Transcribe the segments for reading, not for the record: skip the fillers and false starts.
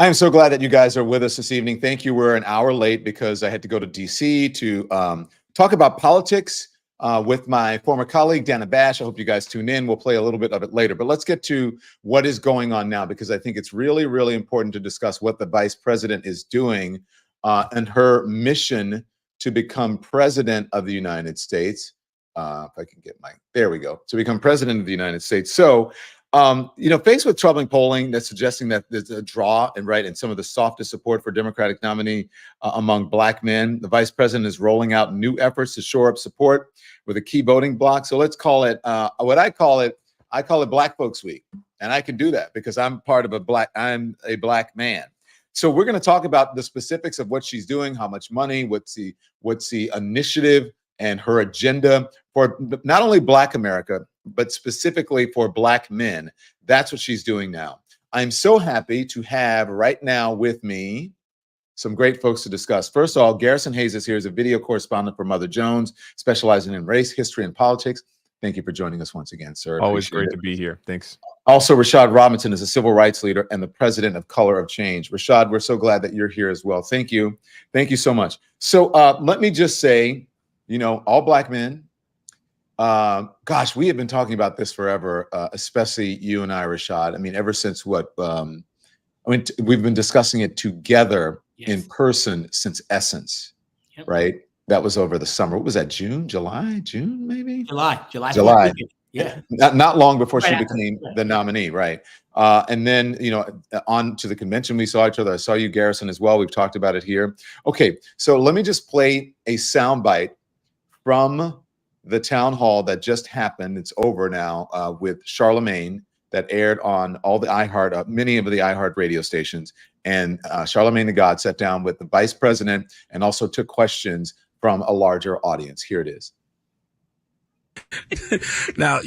I am so glad that you guys are with us this evening. Thank you. We're an hour late because I had to go to DC to talk about politics with my former colleague, Dana Bash. I hope you guys tune in. We'll play a little bit of it later. But let's get to what is going on now, because I think it's really, really important to discuss what the vice president is doing and her mission to become president of the United States. If I can get there we go, to become president of the United States. So, faced with troubling polling that's suggesting that there's a draw and some of the softest support for Democratic nominee among Black men, the vice president is rolling out new efforts to shore up support with a key voting bloc. So let's call it what I call it Black Folks Week, and I can do that because I'm a Black man. So we're going to talk about the specifics of what she's doing, how much money, what's the initiative and her agenda for not only Black America, but specifically for Black men. That's what she's doing now. I'm so happy to have right now with me some great folks to discuss. First of all, Garrison Hayes is here as a video correspondent for Mother Jones, specializing in race, history, and politics. Thank you for joining us once again, sir. Always great to be here. Thanks. Also, Rashad Robinson is a civil rights leader and the president of Color of Change. Rashad, we're so glad that you're here as well. Thank you. Thank you so much. So let me just say, all Black men, gosh, we have been talking about this forever, especially you and I, Rashad. I mean, ever since we've been discussing it together in person since Essence, right? That was over the summer. What was that, June, maybe? July. Yeah. Not long before she became the nominee, right? And then, on to the convention, we saw each other. I saw you, Garrison, as well. We've talked about it here. Okay, so let me just play a soundbite from the town hall that just happened. It's over now with Charlemagne, that aired on all the iHeart, many of the iHeart radio stations. And Charlemagne the God sat down with the vice president and also took questions from a larger audience. Here it is. Now,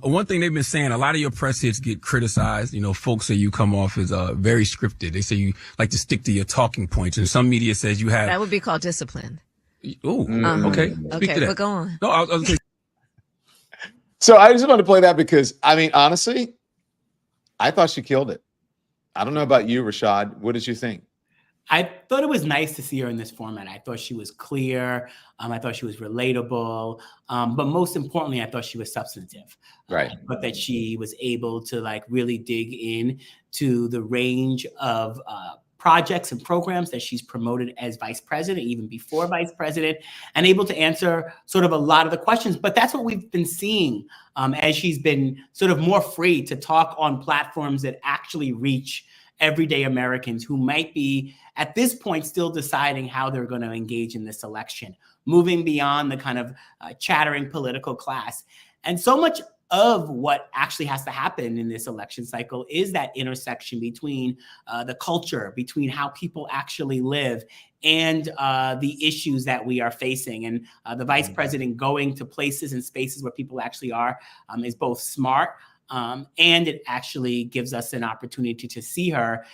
one thing they've been saying, a lot of your press hits get criticized. Folks say you come off as very scripted. They say you like to stick to your talking points. And some media says you have... That would be called discipline. Oh, okay. Okay, but go on. No, I was So I just want to play that because, honestly, I thought she killed it. I don't know about you, Rashad. What did you think? I thought it was nice to see her in this format. I thought she was clear. I thought she was relatable. But most importantly, I thought she was substantive. Right. I thought that she was able to really dig in to the range of projects and programs that she's promoted as vice president, even before vice president, and able to answer sort of a lot of the questions. But that's what we've been seeing as she's been sort of more free to talk on platforms that actually reach everyday Americans who might be at this point still deciding how they're going to engage in this election, moving beyond the kind of chattering political class. And so much of what actually has to happen in this election cycle is that intersection between the culture, between how people actually live, and the issues that we are facing. And the vice president going to places and spaces where people actually are is both smart, and it actually gives us an opportunity to see her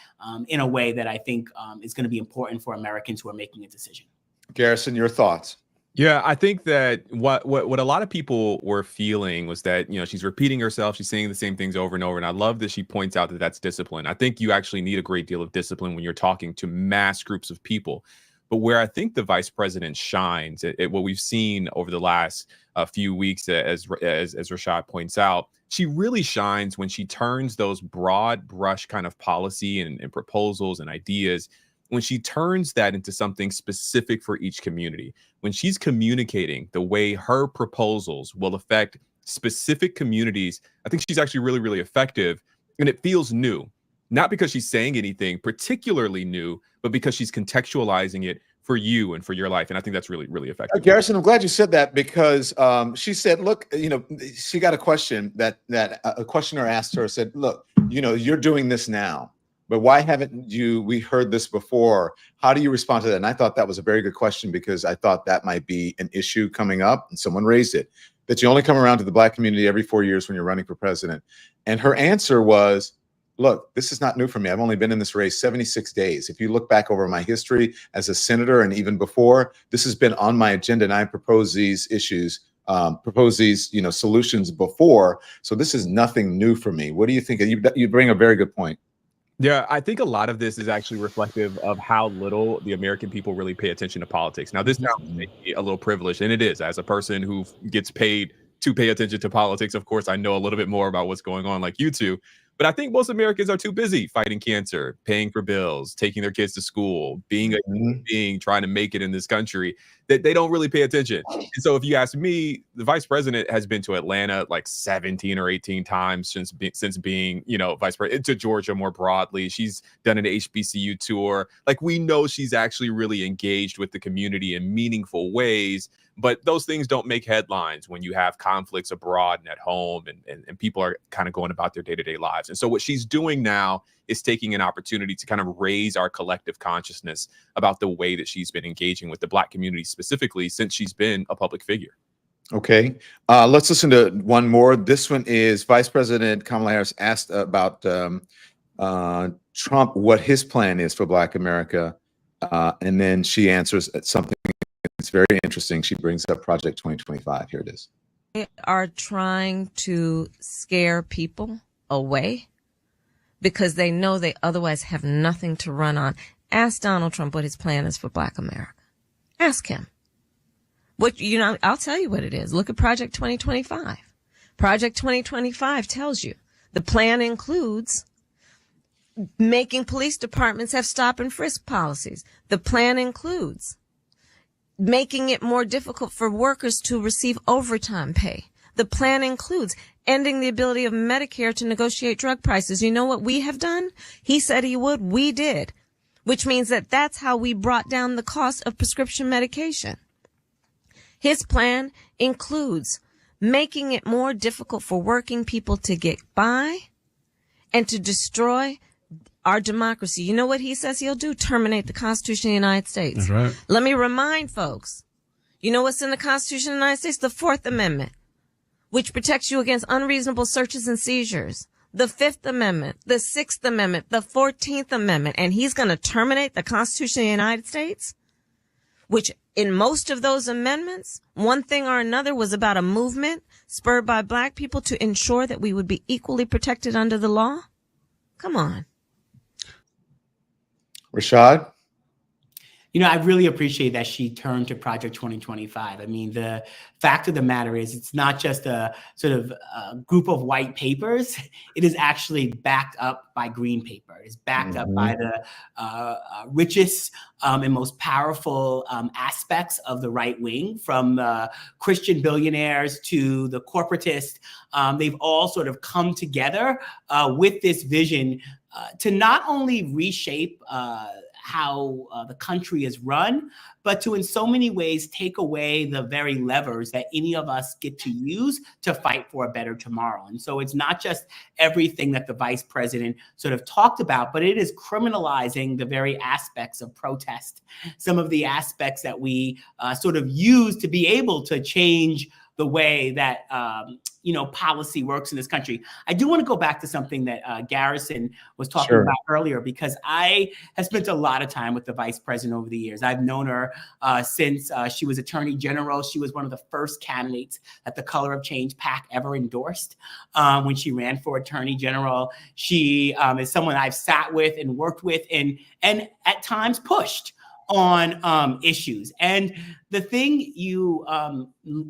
in a way that I think is going to be important for Americans who are making a decision. Garrison, your thoughts? Yeah, I think that what a lot of people were feeling was that, she's repeating herself. She's saying the same things over and over. And I love that she points out that that's discipline. I think you actually need a great deal of discipline when you're talking to mass groups of people. But where I think the vice president shines at what we've seen over the last few weeks, as Rashad points out, she really shines when she turns those broad brush kind of policy and proposals and ideas, when she turns that into something specific for each community, when she's communicating the way her proposals will affect specific communities. I think she's actually really, really effective, and it feels new, not because she's saying anything particularly new, but because she's contextualizing it for you and for your life. And I think that's really, really effective. Garrison, I'm glad you said that because she said, look, she got a question that a questioner asked her, said, look, you're doing this now, but why haven't we heard this before? How do you respond to that? And I thought that was a very good question because I thought that might be an issue coming up, and someone raised it, that you only come around to the Black community every 4 years when you're running for president. And her answer was, look, this is not new for me. I've only been in this race 76 days. If you look back over my history as a senator and even before, this has been on my agenda, and I proposed these issues, solutions before. So this is nothing new for me. What do you think? You bring a very good point. Yeah, I think a lot of this is actually reflective of how little the American people really pay attention to politics. Now, this sounds maybe a little privileged, and it is. As a person who gets paid to pay attention to politics, of course, I know a little bit more about what's going on, like you two. But I think most Americans are too busy fighting cancer, paying for bills, taking their kids to school, being a human being, trying to make it in this country, that they don't really pay attention. And so if you ask me, the vice president has been to Atlanta like 17 or 18 times since being, vice president, to Georgia more broadly. She's done an HBCU tour. Like, we know she's actually really engaged with the community in meaningful ways. But those things don't make headlines when you have conflicts abroad and at home, and people are kind of going about their day-to-day lives. And so what she's doing now is taking an opportunity to kind of raise our collective consciousness about the way that she's been engaging with the Black community specifically since she's been a public figure. Okay. Let's listen to one more. This one is Vice President Kamala Harris asked about Trump, what his plan is for Black America. And then she answers something that's very interesting. She brings up Project 2025. Here it is. They are trying to scare people away because they know they otherwise have nothing to run on. Ask Donald Trump what his plan is for Black America. Ask him. I'll tell you what it is. Look at Project 2025. Project 2025 tells you the plan includes making police departments have stop and frisk policies. The plan includes making it more difficult for workers to receive overtime pay. The plan includes ending the ability of Medicare to negotiate drug prices. You know what we have done? He said he would. We did, which means that's how we brought down the cost of prescription medication. His plan includes making it more difficult for working people to get by and to destroy our democracy. You know what he says he'll do? Terminate the Constitution of the United States. That's right. Let me remind folks, you know what's in the Constitution of the United States? The Fourth Amendment, which protects you against unreasonable searches and seizures. The Fifth Amendment, the Sixth Amendment, the 14th Amendment. And he's going to terminate the Constitution of the United States, which in most of those amendments, one thing or another was about a movement spurred by Black people to ensure that we would be equally protected under the law. Come on. Rashad? I really appreciate that she turned to Project 2025. I mean, the fact of the matter is it's not just a sort of group of white papers. It is actually backed up by green paper. It's backed up by the richest and most powerful aspects of the right wing, from the Christian billionaires to the corporatists. They've all sort of come together with this vision to not only reshape how the country is run, but to in so many ways take away the very levers that any of us get to use to fight for a better tomorrow. And so it's not just everything that the vice president sort of talked about, but it is criminalizing the very aspects of protest, some of the aspects that we sort of use to be able to change the way that policy works in this country. I do want to go back to something that Garrison was talking about earlier, because I have spent a lot of time with the vice president over the years. I've known her since she was Attorney General. She was one of the first candidates that the Color of Change PAC ever endorsed when she ran for Attorney General. She is someone I've sat with and worked with and at times pushed on issues. And the thing you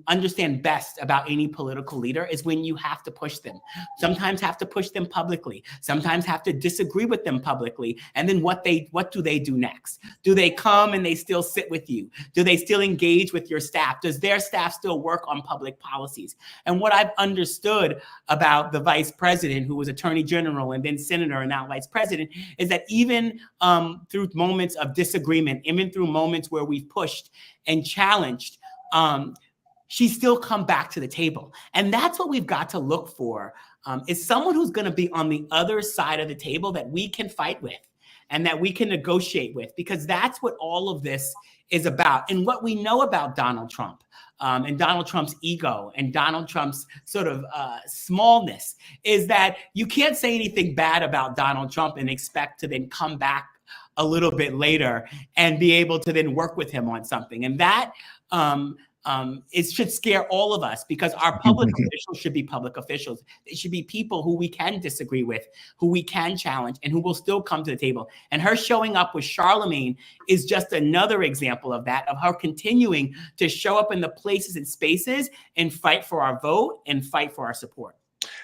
understand best about any political leader is when you have to push them. Sometimes have to push them publicly. Sometimes have to disagree with them publicly. And then what do they do next? Do they come and they still sit with you? Do they still engage with your staff? Does their staff still work on public policies? And what I've understood about the vice president, who was Attorney General and then Senator and now Vice President, is that even through moments of disagreement, even through moments where we've pushed and challenged, she's still come back to the table. And that's what we've got to look for, is someone who's going to be on the other side of the table that we can fight with and that we can negotiate with, because that's what all of this is about. And what we know about Donald Trump and Donald Trump's ego and Donald Trump's sort of smallness is that you can't say anything bad about Donald Trump and expect to then come back a little bit later and be able to then work with him on something. And that it should scare all of us, because our public officials should be public officials. They should be people who we can disagree with, who we can challenge, and who will still come to the table. And her showing up with Charlemagne is just another example of that, of her continuing to show up in the places and spaces and fight for our vote and fight for our support.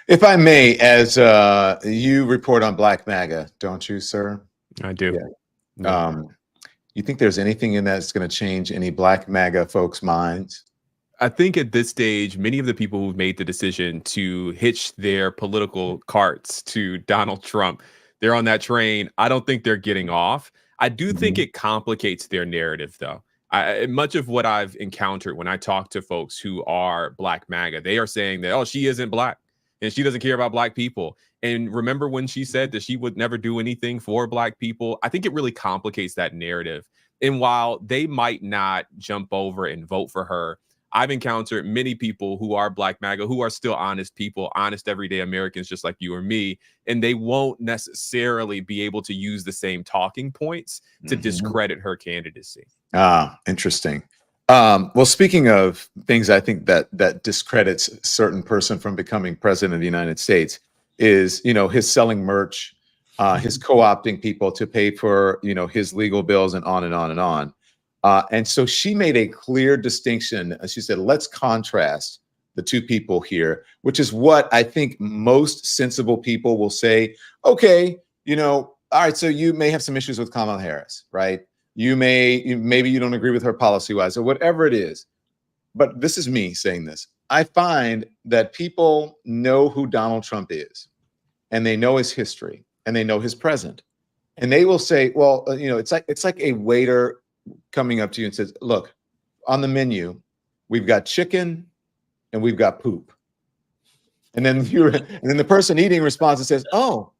If I may, as you report on Black Maga, don't you, sir? I do. Yeah. You think there's anything in that that's going to change any Black Maga folks' minds? I think at this stage, many of the people who've made the decision to hitch their political carts to Donald Trump, they're on that train. I don't think they're getting off. I do think it complicates their narrative, though. Much of what I've encountered when I talk to folks who are Black Maga, they are saying that, oh, she isn't Black and she doesn't care about Black people. And remember when she said that she would never do anything for Black people? I think it really complicates that narrative. And while they might not jump over and vote for her, I've encountered many people who are Black Maga, who are still honest people, honest everyday Americans just like you or me, and they won't necessarily be able to use the same talking points to discredit her candidacy. Ah, interesting. Well, speaking of things I think that discredits a certain person from becoming president of the United States is, his selling merch, his co-opting people to pay for, his legal bills, and on and on and on. And so she made a clear distinction. She said, let's contrast the two people here, which is what I think most sensible people will say. Okay, all right, so you may have some issues with Kamala Harris, right? Maybe you don't agree with her policy-wise or whatever it is. But this is me saying this. I find that people know who Donald Trump is, and they know his history, and they know his present. And they will say, well, it's like a waiter coming up to you and says, look, on the menu, we've got chicken and we've got poop. And then the person eating responds and says, oh,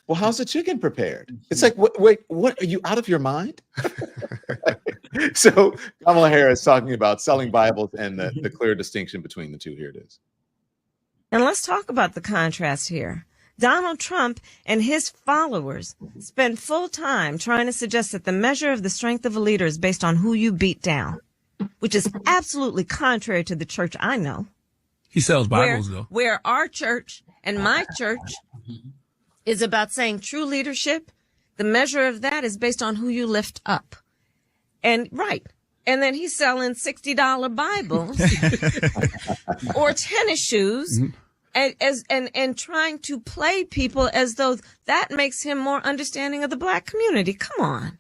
well, how's the chicken prepared? It's like, wait, what? Are you out of your mind? So Kamala Harris talking about selling Bibles and the clear distinction between the two. Here it is. And let's talk about the contrast here. Donald Trump and his followers spend full time trying to suggest that the measure of the strength of a leader is based on who you beat down, which is absolutely contrary to the church I know. He sells Bibles, though. Where our church and my church is about saying true leadership, the measure of that is based on who you lift up. And and then he's selling $60 Bibles or tennis shoes. And trying to play people as though that makes him more understanding of the Black community. Come on.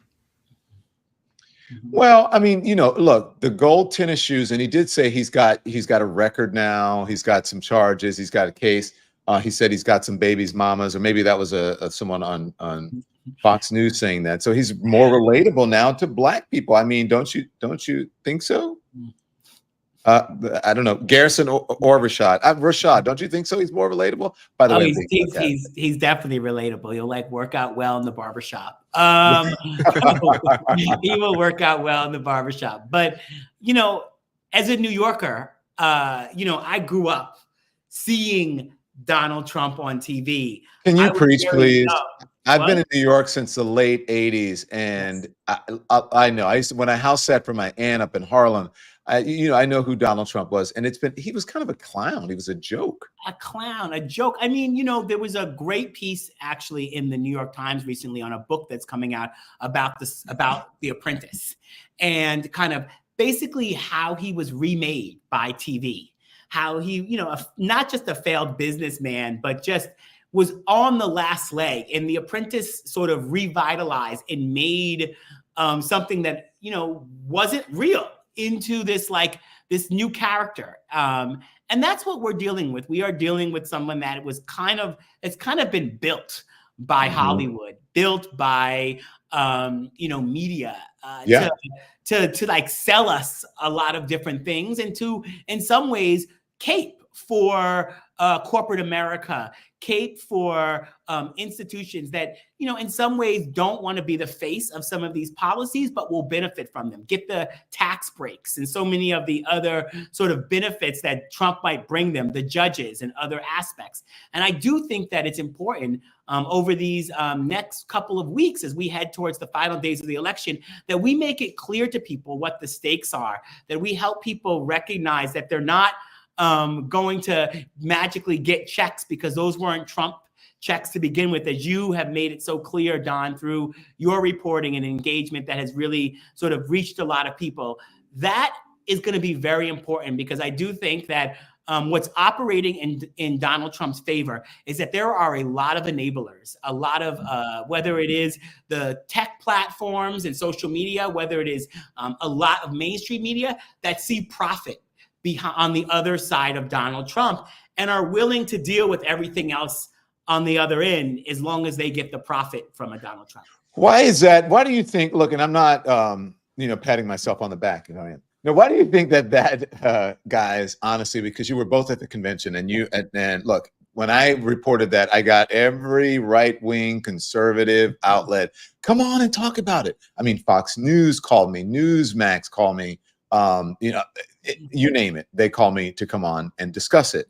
Well, I mean, look, the gold tennis shoes, and he did say he's got a record now. He's got some charges. He's got a case. He said he's got some babies' mamas, or maybe that was someone on Fox News saying that. So he's more relatable now to Black people. I mean, don't you think so? I don't know, Garrison or Rashad. Rashad, don't you think so? He's more relatable. By the way, he's definitely relatable. He'll work out well in the barbershop. He will work out well in the barbershop. But as a New Yorker, I grew up seeing Donald Trump on TV. Can you preach, please? I've been in New York since the late '80s, and I know. I used to, when I house sat for my aunt up in Harlem. I know who Donald Trump was, and he was kind of a clown. He was a joke. A clown, a joke. I mean, there was a great piece actually in the New York Times recently on a book that's coming out about The Apprentice, and kind of basically how he was remade by TV. How he, not just a failed businessman, but just was on the last leg. And The Apprentice sort of revitalized and made something that, wasn't real into this new character. And that's what we're dealing with. We are dealing with someone that it's kind of been built by Hollywood, built by, media, to sell us a lot of different things, and to, in some ways, cape for corporate America, cape for institutions that, you know, in some ways don't want to be the face of some of these policies, but will benefit from them, get the tax breaks and so many of the other sort of benefits that Trump might bring them, the judges and other aspects. And I do think that it's important over these next couple of weeks as we head towards the final days of the election, that we make it clear to people what the stakes are, that we help people recognize that they're not going to magically get checks because those weren't Trump checks to begin with, as you have made it so clear, Don, through your reporting and engagement that has really sort of reached a lot of people. That is going to be very important, because I do think that what's operating in Donald Trump's favor is that there are a lot of enablers, a lot of, whether it is the tech platforms and social media, whether it is a lot of mainstream media that see profit on the other side of Donald Trump and are willing to deal with everything else on the other end, as long as they get the profit from a Donald Trump. Why is that? Why do you think, look, and I'm not, patting myself on the back, I am. Now, why do you think that guys, honestly, because you were both at the convention and look, when I reported that, I got every right-wing conservative outlet, come on and talk about it. I mean, Fox News called me, Newsmax called me, you name it, they call me to come on and discuss it.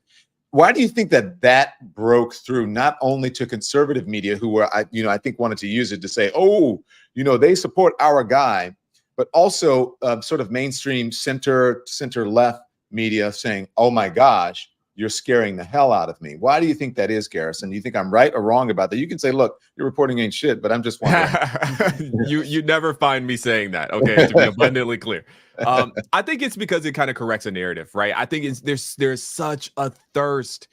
Why do you think that broke through not only to conservative media who were, I think wanted to use it to say, oh, they support our guy, but also sort of mainstream center left media saying, oh my gosh, you're scaring the hell out of me. Why do you think that is, Garrison? Do you think I'm right or wrong about that? You can say, look, your reporting ain't shit, but I'm just wondering. You never find me saying that, okay, to be abundantly clear. I think it's because it kind of corrects a narrative, right? I think there's such a thirst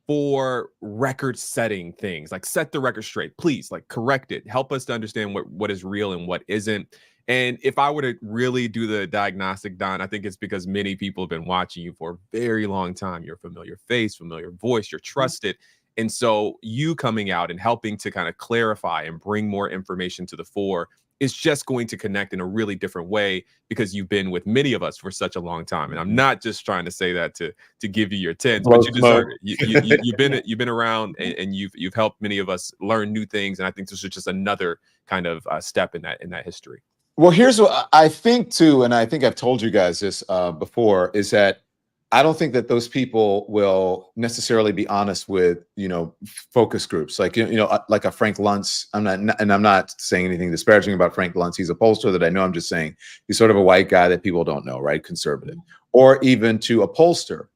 for record-setting things, like set the record straight, please, like correct it, help us to understand what is real and what isn't. And if I were to really do the diagnostic, Don, I think it's because many people have been watching you for a very long time. You're a familiar face, familiar voice, you're trusted. And so you coming out and helping to kind of clarify and bring more information to the fore is just going to connect in a really different way, because you've been with many of us for such a long time. And I'm not just trying to say that to give you your tens, but you deserve it. You've been around and you've helped many of us learn new things. And I think this is just another kind of step in that history. Well, here's what I think too, and I think I've told you guys this before, is that I don't think that those people will necessarily be honest with, focus groups like, like a Frank Luntz. I'm not saying anything disparaging about Frank Luntz. He's a pollster that I know. I'm just saying he's sort of a white guy that people don't know, right? Conservative, or even to a pollster.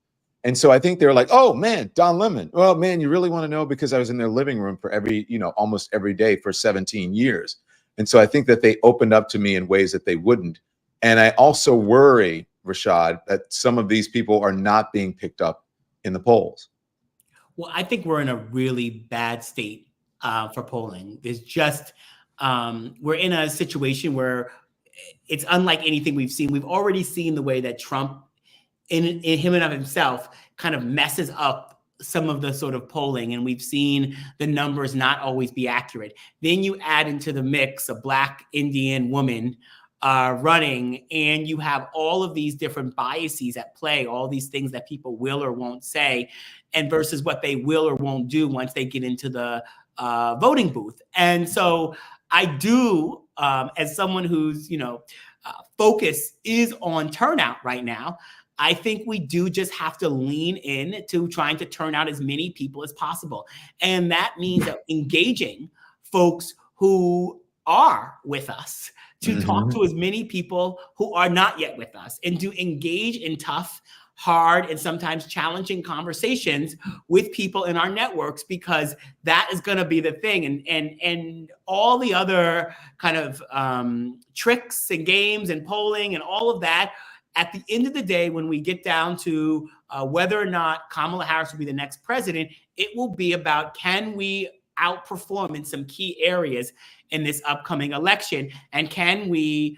And so I think they're like, oh man, Don Lemon. Well, man, you really want to know, because I was in their living room for almost every day for 17 years. And so I think that they opened up to me in ways that they wouldn't. And I also worry, Rashad, that some of these people are not being picked up in the polls. Well, I think we're in a really bad state for polling. There's just, we're in a situation where it's unlike anything we've seen. We've already seen the way that Trump, in him and of himself, kind of messes up some of the sort of polling, and we've seen the numbers not always be accurate. Then you add into the mix a Black Indian woman running, and you have all of these different biases at play, all these things that people will or won't say, and versus what they will or won't do once they get into the voting booth. And so I do, as someone whose focus is on turnout right now, I think we do just have to lean in to trying to turn out as many people as possible. And that means engaging folks who are with us, to talk to as many people who are not yet with us, and to engage in tough, hard, and sometimes challenging conversations with people in our networks, because that is going to be the thing. And all the other kind of tricks and games and polling and all of that, at the end of the day, when we get down to whether or not Kamala Harris will be the next president, it will be about, can we outperform in some key areas in this upcoming election? And can we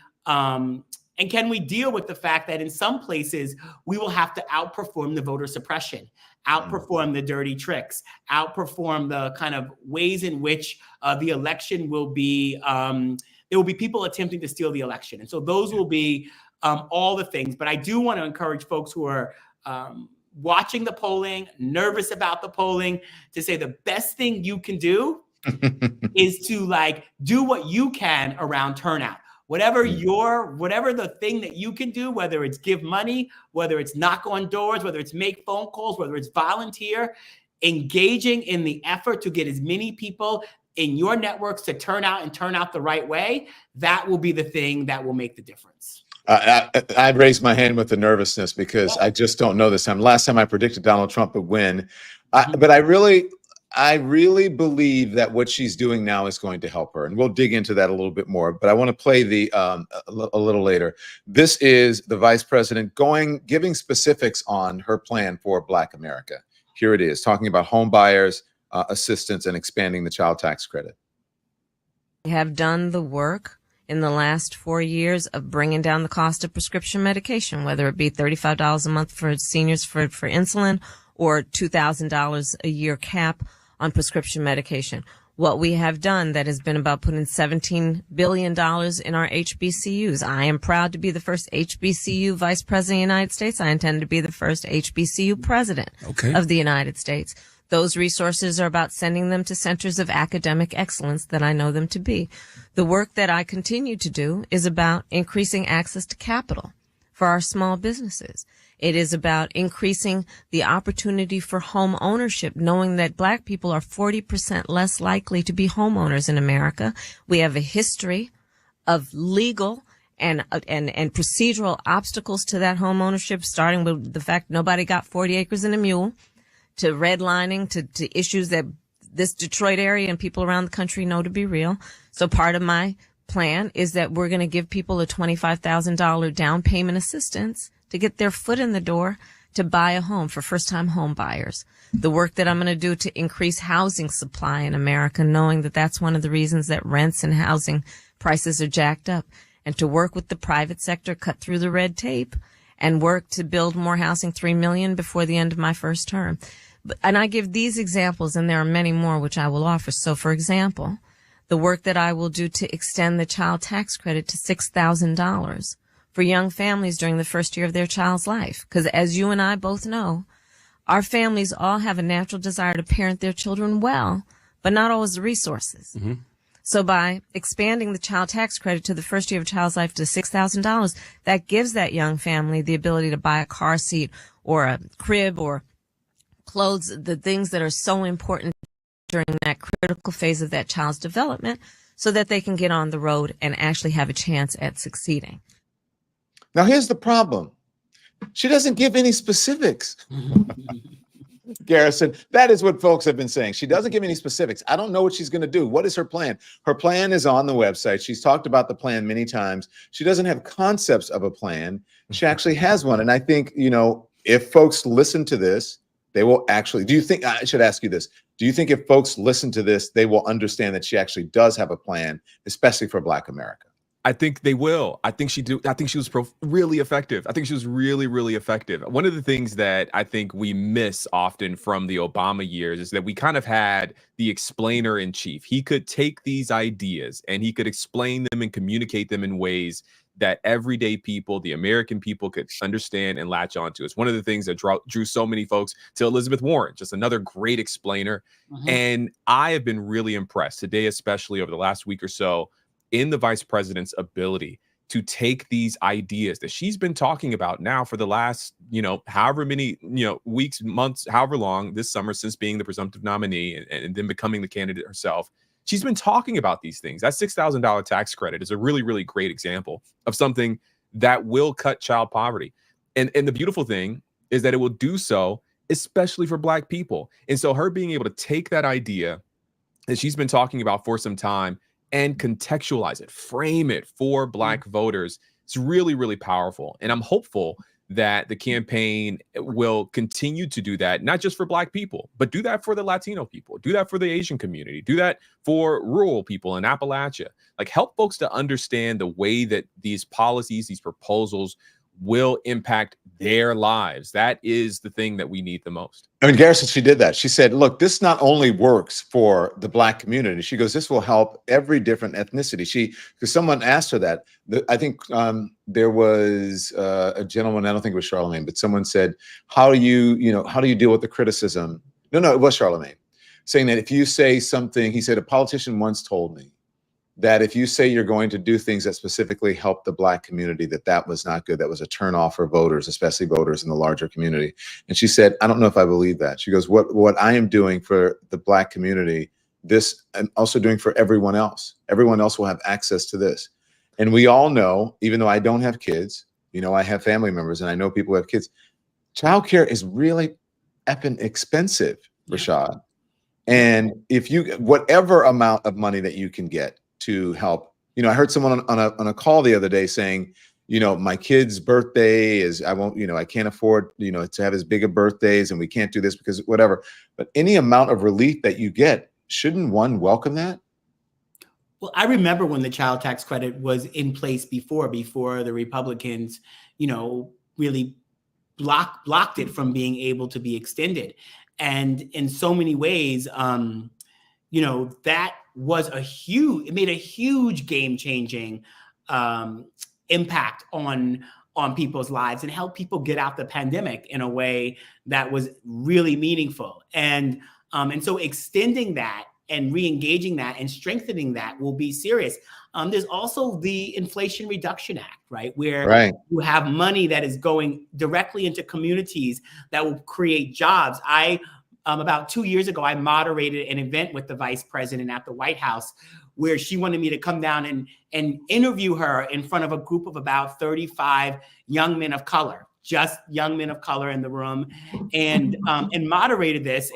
deal with the fact that in some places we will have to outperform the voter suppression, outperform the dirty tricks, outperform the kind of ways in which the election will be, there will be people attempting to steal the election. And so those will be all the things. But I do want to encourage folks who are watching the polling, nervous about the polling, to say the best thing you can do is to like do what you can around turnout. Whatever the thing that you can do, whether it's give money, whether it's knock on doors, whether it's make phone calls, whether it's volunteer, engaging in the effort to get as many people in your networks to turn out and turn out the right way, that will be the thing that will make the difference. I'd raise my hand with the nervousness because I just don't know this time. Last time I predicted Donald Trump would win, but I really believe that what she's doing now is going to help her, and we'll dig into that a little bit more. But I want to play a little later. This is the vice president giving specifics on her plan for Black America. Here it is, talking about home buyers assistance and expanding the child tax credit. We have done the work in the last 4 years of bringing down the cost of prescription medication, whether it be $35 a month for seniors for insulin or $2,000 a year cap on prescription medication. What we have done that has been about putting $17 billion in our HBCUs. I am proud to be the first HBCU vice president of the United States. I intend to be the first HBCU president of the United States. Those resources are about sending them to centers of academic excellence that I know them to be. The work that I continue to do is about increasing access to capital for our small businesses. It is about increasing the opportunity for home ownership, knowing that Black people are 40% less likely to be homeowners in America. We have a history of legal and procedural obstacles to that home ownership, starting with the fact nobody got 40 acres and a mule, to redlining, to issues that this Detroit area and people around the country know to be real. So part of my plan is that we're going to give people a $25,000 down payment assistance to get their foot in the door to buy a home for first-time home buyers. The work that I'm going to do to increase housing supply in America, knowing that that's one of the reasons that rents and housing prices are jacked up, and to work with the private sector, cut through the red tape, and work to build more housing, 3 million before the end of my first term. And I give these examples, and there are many more which I will offer. So, for example, the work that I will do to extend the child tax credit to $6,000 for young families during the first year of their child's life. Because as you and I both know, our families all have a natural desire to parent their children well, but not always the resources. Mm-hmm. So by expanding the child tax credit to the first year of a child's life to $6,000, that gives that young family the ability to buy a car seat or a crib or clothes, the things that are so important during that critical phase of that child's development, so that they can get on the road and actually have a chance at succeeding. Now, here's the problem. She doesn't give any specifics. Garrison, that is what folks have been saying. She doesn't give any specifics. I don't know what she's going to do. What is her plan? Her plan is on the website. She's talked about the plan many times. She doesn't have concepts of a plan. She actually has one. And I think, if folks listen to this, they will actually, I should ask you this. Do you think if folks listen to this, they will understand that she actually does have a plan, especially for Black America? I think they will. I think she was really effective. I think she was really, really effective. One of the things that I think we miss often from the Obama years is that we kind of had the explainer in chief. He could take these ideas and he could explain them and communicate them in ways that everyday people, the American people, could understand and latch onto. It's one of the things that drew so many folks to Elizabeth Warren, just another great explainer. Mm-hmm. And I have been really impressed today, especially over the last week or so, in the vice president's ability to take these ideas that she's been talking about now for the last, however many, weeks, months, however long this summer since being the presumptive nominee and then becoming the candidate herself. She's been talking about these things. That $6,000 tax credit is a really, really great example of something that will cut child poverty. And the beautiful thing is that it will do so, especially for Black people. And so her being able to take that idea that she's been talking about for some time and contextualize it, frame it for Black voters, it's really, really powerful. And I'm hopeful that the campaign will continue to do that, not just for Black people, but do that for the Latino people, do that for the Asian community, do that for rural people in Appalachia. Like, help folks to understand the way that these policies, these proposals will impact their lives. That is the thing that we need the most. I mean, Garrison, she did that. She said, look, this not only works for the Black community, she goes, this will help every different ethnicity. Because someone asked her that. I think there was a gentleman, I don't think it was Charlemagne, but someone said, how do you deal with the criticism? No, it was Charlemagne, saying that if you say something, he said, a politician once told me that if you say you're going to do things that specifically help the Black community, that was not good. That was a turnoff for voters, especially voters in the larger community. And she said, I don't know if I believe that. She goes, what I am doing for the Black community, this I'm also doing for everyone else. Everyone else will have access to this. And we all know, even though I don't have kids, I have family members and I know people who have kids, childcare is really effing expensive, Rashad. And if whatever amount of money that you can get to help, I heard someone on a call the other day saying, my kid's birthday is, I can't afford, to have as big of birthdays and we can't do this because whatever. But any amount of relief that you get, shouldn't one welcome that? Well, I remember when the child tax credit was in place before the Republicans, really blocked it from being able to be extended. And in so many ways, that was it made a huge game-changing impact on people's lives and helped people get out the pandemic in a way that was really meaningful. And so extending that and re-engaging that and strengthening that will be serious. There's also the Inflation Reduction Act, right? Where you have money that is going directly into communities that will create jobs. About 2 years ago, I moderated an event with the vice president at the White House where she wanted me to come down and interview her in front of a group of about 35 young men of color, just young men of color in the room, and moderated this.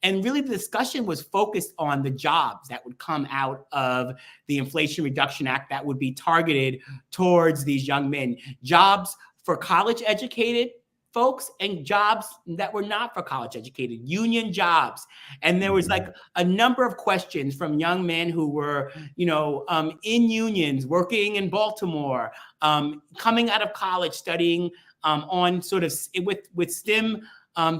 And really the discussion was focused on the jobs that would come out of the Inflation Reduction Act that would be targeted towards these young men. Jobs for college educated folks and jobs that were not for college educated, union jobs. And there was like a number of questions from young men who were, in unions, working in Baltimore, coming out of college, studying on sort of with STEM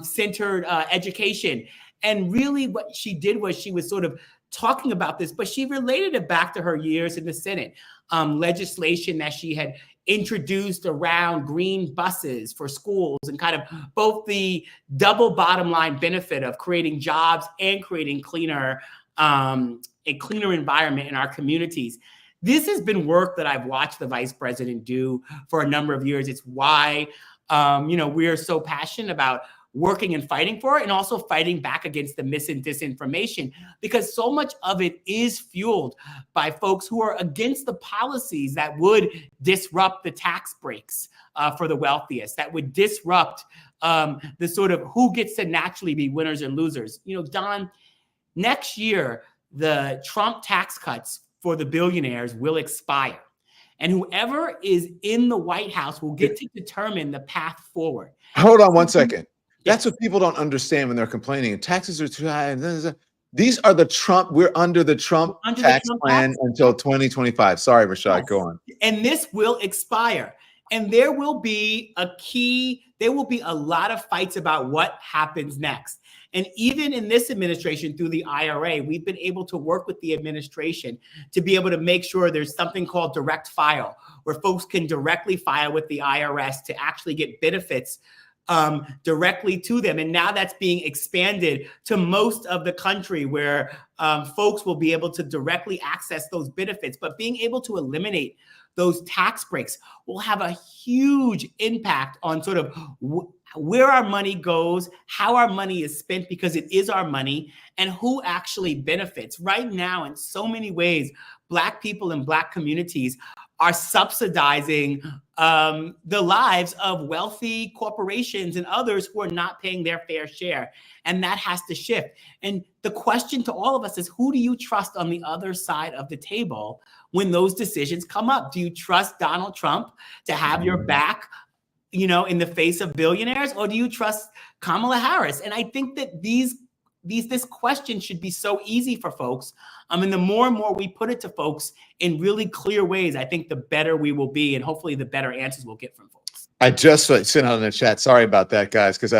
centered education. And really what she did was she was sort of talking about this, but she related it back to her years in the Senate, legislation that she had introduced around green buses for schools and kind of both the double bottom line benefit of creating jobs and creating a cleaner environment in our communities. This has been work that I've watched the vice president do for a number of years. It's why, we are so passionate about working and fighting for it, and also fighting back against the mis and disinformation, because so much of it is fueled by folks who are against the policies that would disrupt the tax breaks for the wealthiest, that would disrupt the sort of who gets to naturally be winners and losers. Don, next year, the Trump tax cuts for the billionaires will expire. And whoever is in the White House will get to determine the path forward. Hold on one second. That's what people don't understand when they're complaining. Taxes are too high. These are we're under the Trump tax plan until 2025. Sorry, Rashad, go on. And this will expire. And there will be a lot of fights about what happens next. And even in this administration, through the IRA, we've been able to work with the administration to be able to make sure there's something called direct file, where folks can directly file with the IRS to actually get benefits directly to them. And now that's being expanded to most of the country, where folks will be able to directly access those benefits. But being able to eliminate those tax breaks will have a huge impact on sort of where our money goes, how our money is spent, because it is our money, and who actually benefits. Right now, in so many ways, Black people and Black communities are subsidizing the lives of wealthy corporations and others who are not paying their fair share. And that has to shift. And the question to all of us is, who do you trust on the other side of the table when those decisions come up? Do you trust Donald Trump to have your back, in the face of billionaires? Or do you trust Kamala Harris? And I think that these this question should be so easy for folks. And the more and more we put it to folks in really clear ways, I think the better we will be, and hopefully the better answers we'll get from folks. I just sent out in the chat. Sorry about that, guys, because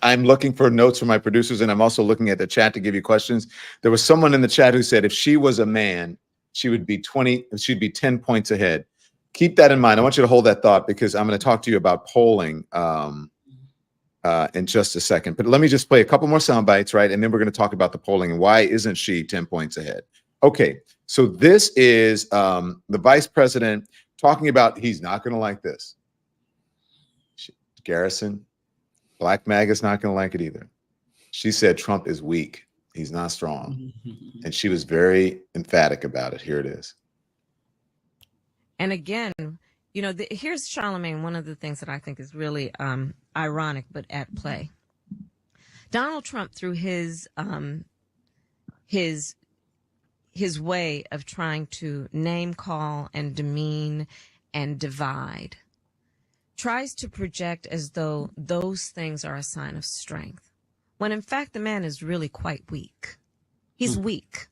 I'm looking for notes from my producers, and I'm also looking at the chat to give you questions. There was someone in the chat who said if she was a man, she'd be 10 points ahead. Keep that in mind. I want you to hold that thought, because I'm going to talk to you about polling in just a second. But let me just play a couple more sound bites, right? And then we're going to talk about the polling and why isn't she 10 points ahead? Okay, so this is the vice president talking about he's not going to like this. Garrison, Black Maga's not going to like it either. She said Trump is weak. He's not strong. And she was very emphatic about it. Here it is. And again, you know, here's Charlemagne. One of the things that I think is really ironic, but at play. Donald Trump, through his way of trying to name call and demean and divide, tries to project as though those things are a sign of strength, when in fact the man is really quite weak. He's weak.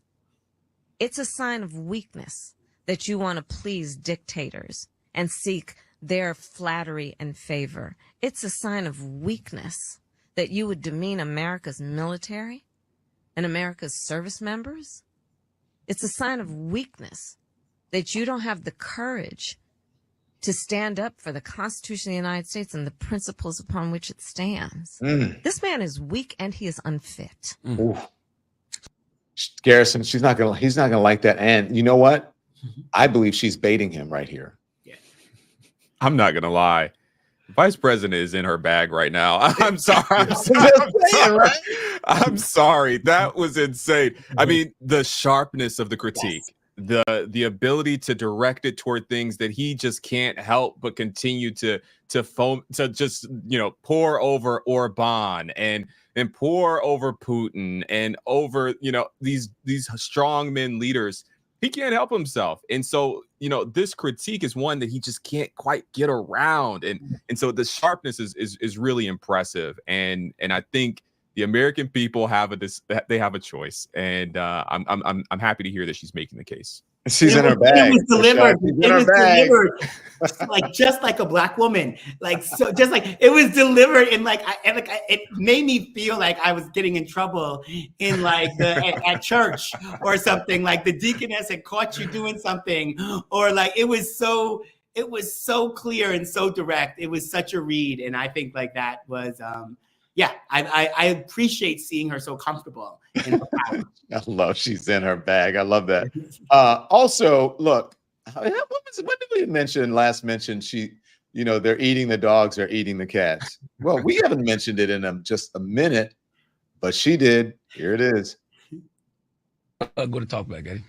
It's a sign of weakness that you want to please dictators and seek their flattery and favor. It's a sign of weakness that you would demean America's military and America's service members. It's a sign of weakness that you don't have the courage to stand up for the Constitution of the United States and the principles upon which it stands. This man is weak and he is unfit. Garrison, he's not gonna like that. And you know what? I believe she's baiting him right here. Yeah. I'm not gonna lie. Vice President is in her bag right now. I'm sorry. I'm sorry. That was insane. I mean, the sharpness of the critique, the ability to direct it toward things that he just can't help but continue to just, you know, pour over Orban and pour over Putin and over, you know, these strongmen leaders. He can't help himself. And so, you know, this critique is one that he just can't quite get around. And so the sharpness is really impressive. And I think the American people have a choice. And I'm happy to hear that she's making the case. She's in her bag. It was delivered. It was delivered like just like a Black woman. Like, so just like it was delivered in like it made me feel like I was getting in trouble in like at church or something. Like the deaconess had caught you doing something, or like it was so clear and so direct. It was such a read, and I think like that was I appreciate seeing her so comfortable in her power. I love she's in her bag. I love that. Also, look, what did we last mention? They're eating the dogs, they're eating the cats. Well, we haven't mentioned it in just a minute, but she did. Here it is. Go to talk back, Eddie.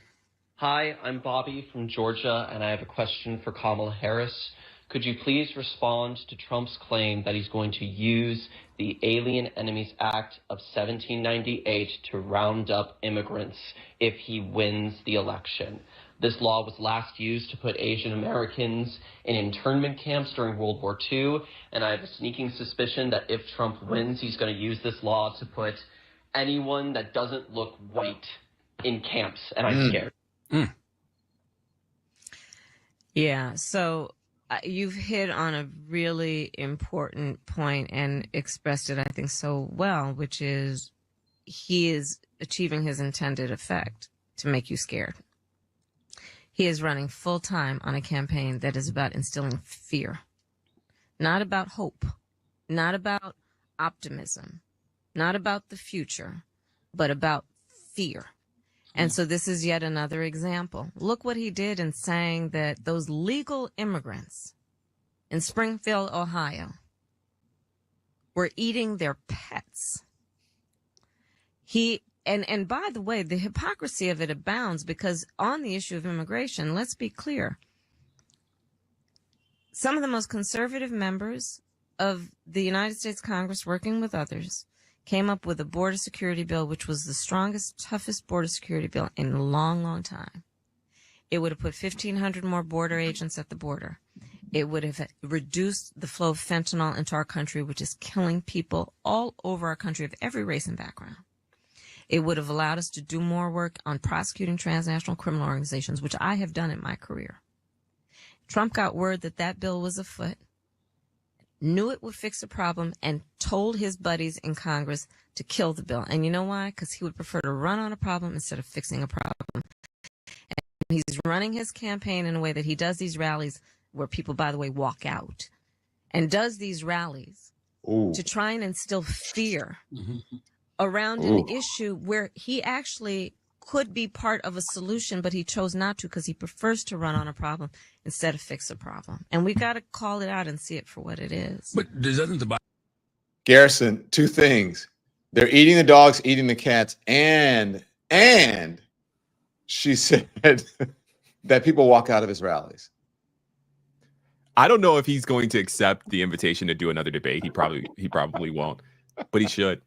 Hi, I'm Bobby from Georgia, and I have a question for Kamala Harris. Could you please respond to Trump's claim that he's going to use the Alien Enemies Act of 1798 to round up immigrants if he wins the election? This law was last used to put Asian Americans in internment camps during World War II, and I have a sneaking suspicion that if Trump wins, he's going to use this law to put anyone that doesn't look white in camps, and I'm scared. Yeah, so you've hit on a really important point and expressed it, I think, so well, which is he is achieving his intended effect to make you scared. He is running full time on a campaign that is about instilling fear, not about hope, not about optimism, not about the future, but about fear. And so this is yet another example. Look what he did in saying that those legal immigrants in Springfield, Ohio, were eating their pets. And by the way, the hypocrisy of it abounds, because on the issue of immigration, let's be clear, some of the most conservative members of the United States Congress, working with others, came up with a border security bill, which was the strongest, toughest border security bill in a long, long time. It would have put 1,500 more border agents at the border. It would have reduced the flow of fentanyl into our country, which is killing people all over our country of every race and background. It would have allowed us to do more work on prosecuting transnational criminal organizations, which I have done in my career. Trump got word that that bill was afoot, knew it would fix the problem, and told his buddies in Congress to kill the bill. And you know why? Because he would prefer to run on a problem instead of fixing a problem. And he's running his campaign in a way that he does these rallies where people, by the way, walk out, and does these rallies to try and instill fear around an issue where he actually could be part of a solution, but he chose not to because he prefers to run on a problem instead of fix a problem. And we got to call it out and see it for what it is. But doesn't the Garrison, two things. They're eating the dogs, eating the cats, and she said that people walk out of his rallies. I don't know if he's going to accept the invitation to do another debate. He probably won't, but he should.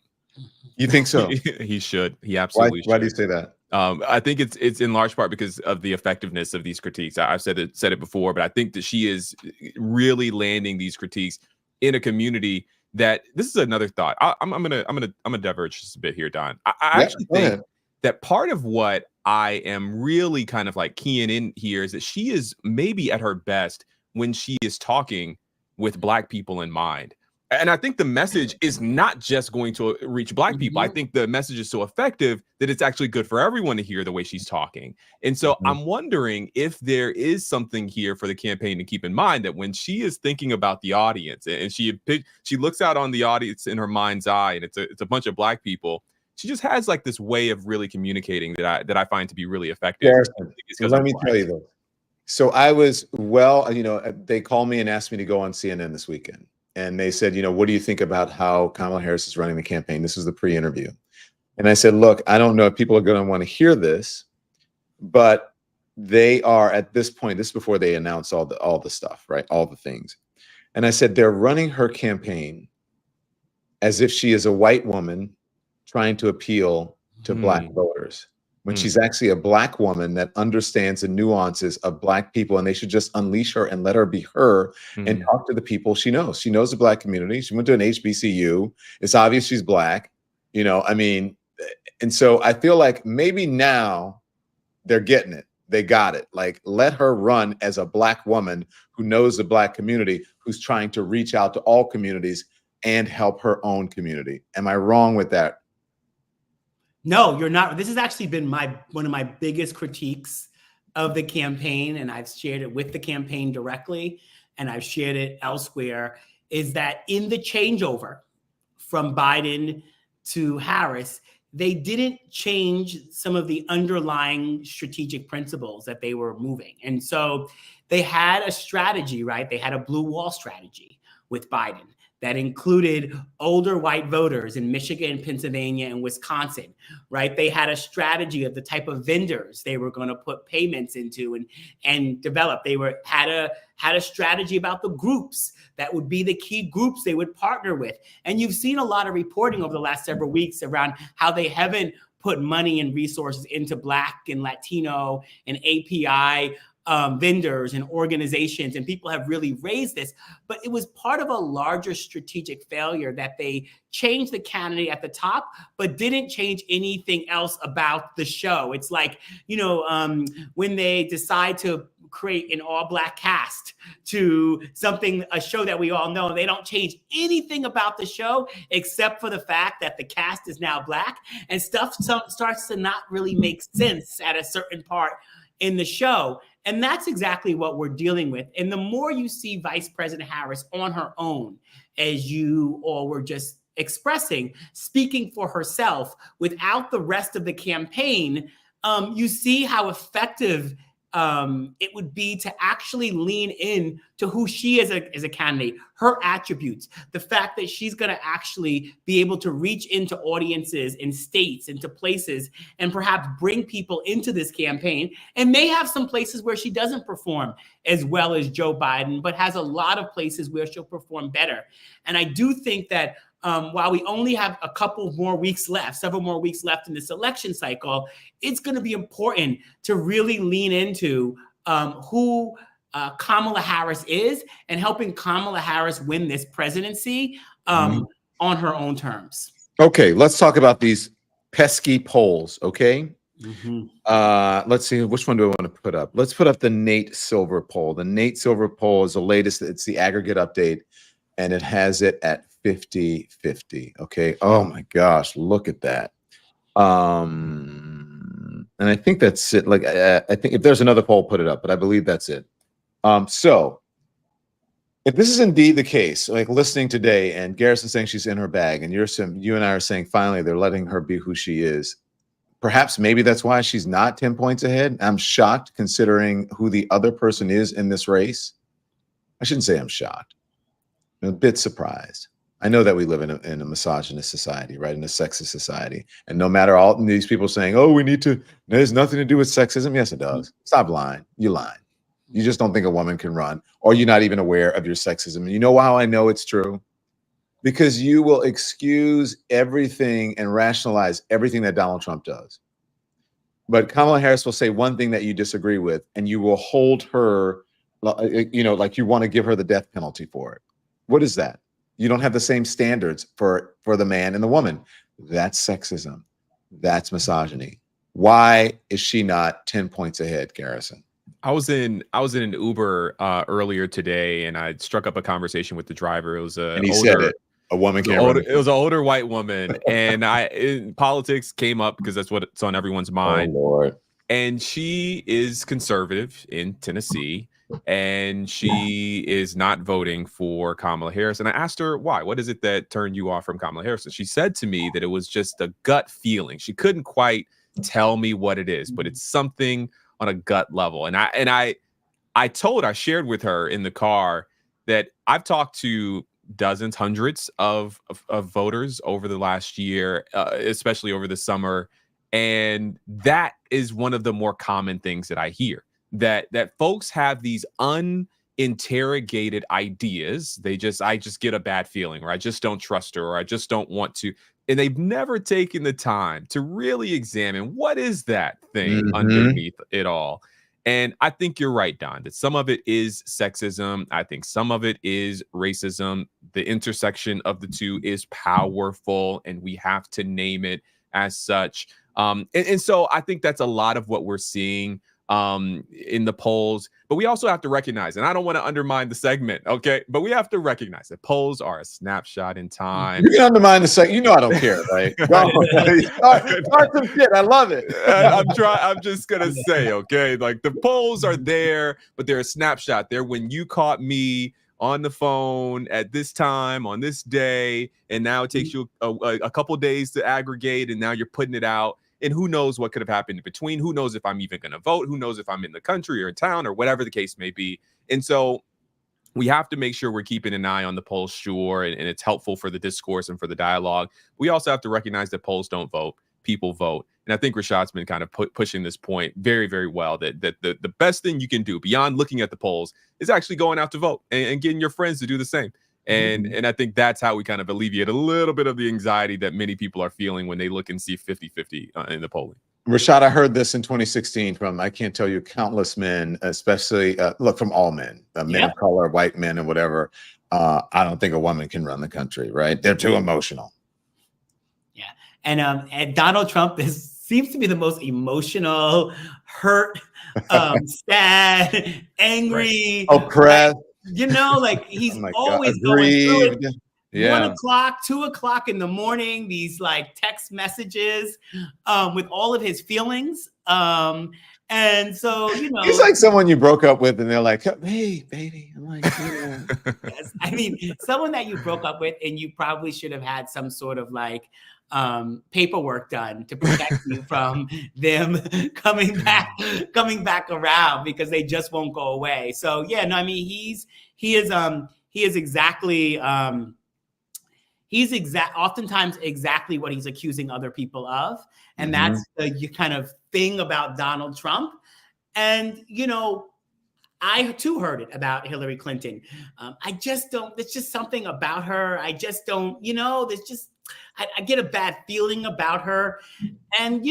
You think so? He should. He absolutely should. Why do you say that? I think it's in large part because of the effectiveness of these critiques. I've said it before, but I think that she is really landing these critiques in a community that this is another thought. I'm gonna diverge just a bit here, Don. I actually think that part of what I am really kind of like keying in here is that she is maybe at her best when she is talking with Black people in mind. And I think the message is not just going to reach Black people. I think the message is so effective that it's actually good for everyone to hear the way she's talking. And so I'm wondering if there is something here for the campaign to keep in mind, that when she is thinking about the audience and she looks out on the audience in her mind's eye, and it's a bunch of Black people, she just has like this way of really communicating that I find to be really effective. Let me tell you this. So I was, they called me and asked me to go on CNN this weekend. And they said, what do you think about how Kamala Harris is running the campaign? This was the pre-interview. And I said, look, I don't know if people are going to want to hear this, but they are at this point, this is before they announce all the stuff, right? All the things. And I said, they're running her campaign as if she is a white woman trying to appeal to Black voters, when she's actually a Black woman that understands the nuances of Black people, and they should just unleash her and let her be her and talk to the people she knows. She knows the Black community. She went to an HBCU. It's obvious she's Black, and so I feel like maybe now they're getting it. They got it. Like, let her run as a Black woman who knows the Black community, who's trying to reach out to all communities and help her own community. Am I wrong with that? No, you're not. This has actually been one of my biggest critiques of the campaign, and I've shared it with the campaign directly, and I've shared it elsewhere, is that in the changeover from Biden to Harris, they didn't change some of the underlying strategic principles that they were moving. And so they had a strategy, right? They had a blue wall strategy with Biden that included older white voters in Michigan, Pennsylvania, and Wisconsin, right? They had a strategy of the type of vendors they were going to put payments into and develop. They had a strategy about the groups that would be the key groups they would partner with. And you've seen a lot of reporting over the last several weeks around how they haven't put money and resources into Black and Latino and API vendors and organizations, and people have really raised this, but it was part of a larger strategic failure that they changed the candidate at the top, but didn't change anything else about the show. It's like, when they decide to create an all-Black cast to a show that we all know, they don't change anything about the show except for the fact that the cast is now Black, and stuff starts to not really make sense at a certain part in the show. And that's exactly what we're dealing with. And the more you see Vice President Harris on her own, as you all were just expressing, speaking for herself without the rest of the campaign, you see how effective it would be to actually lean in to who she is as a candidate, her attributes, the fact that she's going to actually be able to reach into audiences in states, into places, and perhaps bring people into this campaign, and may have some places where she doesn't perform as well as Joe Biden, but has a lot of places where she'll perform better. And I do think that while we only have several more weeks left in this election cycle, it's going to be important to really lean into who Kamala Harris is, and helping Kamala Harris win this presidency on her own terms. Okay, let's talk about these pesky polls, okay? Mm-hmm. Let's see, which one do I want to put up? Let's put up the Nate Silver poll. The Nate Silver poll is the latest. It's the aggregate update, and it has it at 50-50. Okay. Oh my gosh, look at that. And I think that's it. Like, I think if there's another poll, put it up, but I believe that's it. So if this is indeed the case, like listening today, and Garrison saying she's in her bag, and you and I are saying finally they're letting her be who she is. Perhaps maybe that's why she's not 10 points ahead. I'm shocked considering who the other person is in this race. I shouldn't say I'm shocked. I'm a bit surprised. I know that we live in a misogynist society, right? In a sexist society. And no matter all these people saying, oh, there's nothing to do with sexism. Yes, it does. Stop lying. You're lying. You just don't think a woman can run, or you're not even aware of your sexism. And you know how I know it's true? Because you will excuse everything and rationalize everything that Donald Trump does. But Kamala Harris will say one thing that you disagree with, and you will hold her, like you want to give her the death penalty for it. What is that? You don't have the same standards for the man and the woman. That's sexism. That's misogyny. Why is she not 10 points ahead, Garrison? I was in an Uber earlier today, and I struck up a conversation with the driver. It was said it. A woman can't run. It was an older white woman, and politics came up because that's what's on everyone's mind. Oh, Lord. And she is conservative in Tennessee, and she is not voting for Kamala Harris. And I asked her why. What is it that turned you off from Kamala Harris? And she said to me that it was just a gut feeling. She couldn't quite tell me what it is, but it's something on a gut level. And I shared with her in the car that I've talked to dozens, hundreds of voters over the last year, especially over the summer. And that is one of the more common things that I hear, that folks have these uninterrogated ideas. I just get a bad feeling, or I just don't trust her, or I just don't want to. And they've never taken the time to really examine what is that thing underneath it all. And I think you're right, Don, that some of it is sexism. I think some of it is racism. The intersection of the two is powerful, and we have to name it as such. And so I think that's a lot of what we're seeing in the polls. But we also have to recognize, and I don't want to undermine the segment, okay? But we have to recognize that polls are a snapshot in time. You can undermine the segment. You know I don't care, right? Start some shit. I love it. I'm just gonna say, okay, like the polls are there, but they're a snapshot. They're when you caught me on the phone at this time on this day, and now it takes you a couple days to aggregate, and now you're putting it out. And who knows what could have happened in between? Who knows if I'm even going to vote? Who knows if I'm in the country or in town or whatever the case may be? And so we have to make sure we're keeping an eye on the polls, sure, and it's helpful for the discourse and for the dialogue. We also have to recognize that polls don't vote, people vote. And I think Rashad's been kind of pushing this point very, very well, that the best thing you can do beyond looking at the polls is actually going out to vote and getting your friends to do the same. And I think that's how we kind of alleviate a little bit of the anxiety that many people are feeling when they look and see 50-50 in the polling. Rashad, I heard this in 2016 from, I can't tell you, countless men, especially, from all men, men of color, white men, and whatever. I don't think a woman can run the country, right? They're too emotional. Yeah. And Donald Trump seems to be the most emotional, hurt, sad, angry, oppressed. Like he's always going through it. Yeah. 1 o'clock, 2 o'clock in the morning, these like text messages with all of his feelings. And so, he's like someone you broke up with and they're like, hey, baby. I'm like, yeah. Yes. I mean, someone that you broke up with and you probably should have had some sort of like paperwork done to protect you from them coming back around, because they just won't go away. So yeah, no, I mean, he is exactly oftentimes exactly what he's accusing other people of. And that's the kind of thing about Donald Trump. And, I too heard it about Hillary Clinton. I just don't, there's just something about her. I just don't, there's just, I get a bad feeling about her. And,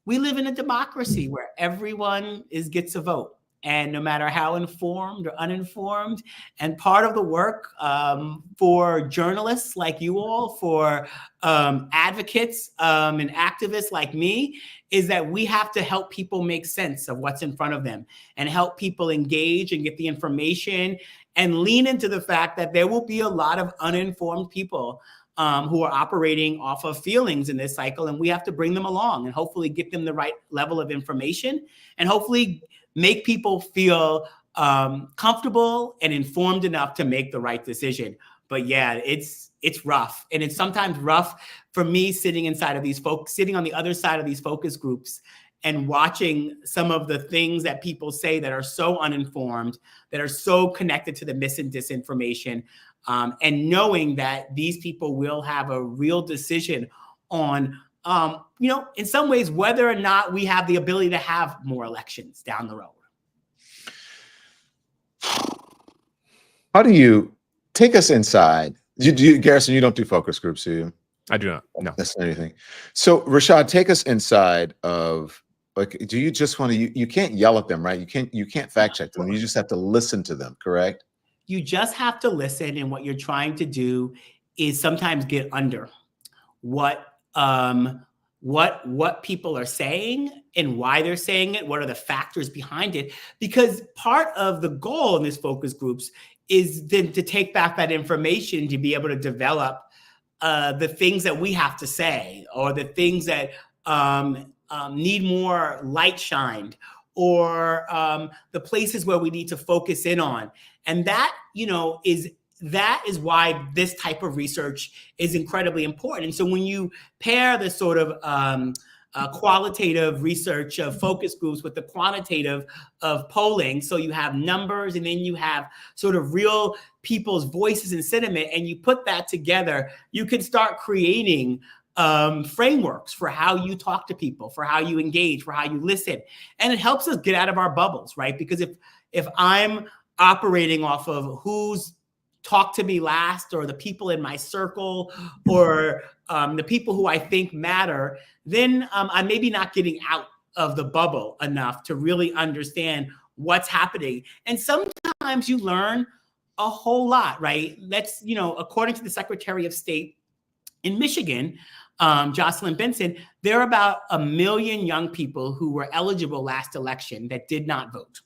we live in a democracy where everyone gets a vote. And no matter how informed or uninformed, and part of the work for journalists like you all, for advocates and activists like me, is that we have to help people make sense of what's in front of them and help people engage and get the information and lean into the fact that there will be a lot of uninformed people who are operating off of feelings in this cycle, and we have to bring them along and hopefully get them the right level of information and hopefully make people feel comfortable and informed enough to make the right decision. But yeah, it's rough, and it's sometimes rough for me sitting on the other side of these focus groups and watching some of the things that people say that are so uninformed, that are so connected to the mis and disinformation, and knowing that these people will have a real decision on, in some ways, whether or not we have the ability to have more elections down the road. How do you take us inside? Garrison, you don't do focus groups, do you? I do not. No. That's anything. So Rashad, take us inside of, like, do you just want to, you can't yell at them, right? You can't fact check them. You just have to listen to them, correct? You just have to listen, and what you're trying to do is sometimes get under what people are saying and why they're saying it. What are the factors behind it? Because part of the goal in this focus groups is then to take back that information to be able to develop the things that we have to say, or the things that need more light shined, or the places where we need to focus in on. And that, is why this type of research is incredibly important. And so when you pair the sort of qualitative research of focus groups with the quantitative of polling, so you have numbers and then you have sort of real people's voices and sentiment, and you put that together, you can start creating frameworks for how you talk to people, for how you engage, for how you listen. And it helps us get out of our bubbles, right? Because if I'm operating off of who's talked to me last, or the people in my circle, or the people who I think matter, then I'm maybe not getting out of the bubble enough to really understand what's happening. And sometimes you learn a whole lot, right? That's, according to the Secretary of State in Michigan, Jocelyn Benson, there are about 1 million young people who were eligible last election that did not vote,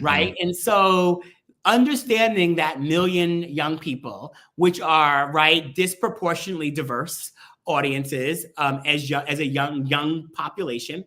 right? And so understanding that 1 million young people, which are, right, disproportionately diverse audiences as a young population,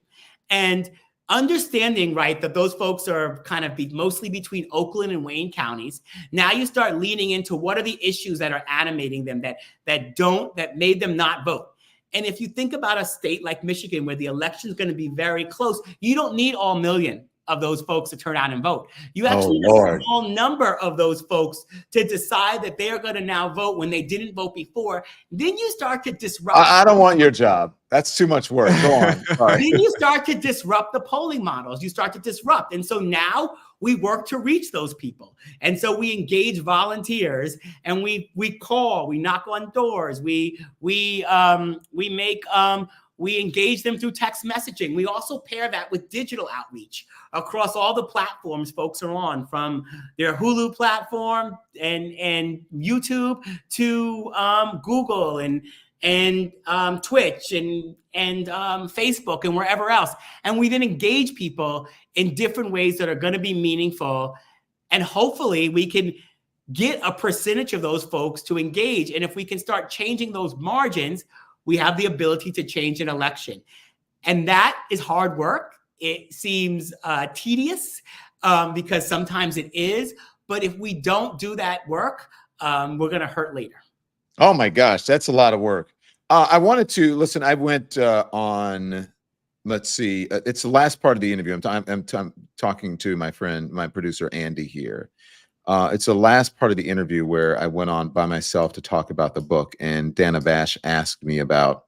and understanding, right, that those folks are kind of mostly between Oakland and Wayne counties. Now you start leaning into what are the issues that are animating them that made them not vote. And if you think about a state like Michigan, where the election is going to be very close, you don't need all 1 million of those folks to turn out and vote. You actually need a small number of those folks to decide that they are going to now vote when they didn't vote before. Then you start to disrupt. I don't want your job. That's too much work. Go on. Sorry. Then you start to disrupt the polling models. You start to disrupt. And so now we work to reach those people. And so we engage volunteers, and we call, we knock on doors, we engage them through text messaging. We also pair that with digital outreach across all the platforms folks are on, from their Hulu platform and YouTube to Google and Twitch and Facebook and wherever else. And we then engage people in different ways that are going to be meaningful. And hopefully we can get a percentage of those folks to engage. And if we can start changing those margins, we have the ability to change an election. And that is hard work. It seems tedious because sometimes it is. But if we don't do that work, we're going to hurt later. Oh my gosh, that's a lot of work. I wanted to listen. I went on. Let's see. It's the last part of the interview. I'm talking to my friend, my producer Andy here. It's the last part of the interview where I went on by myself to talk about the book, and Dana Bash asked me about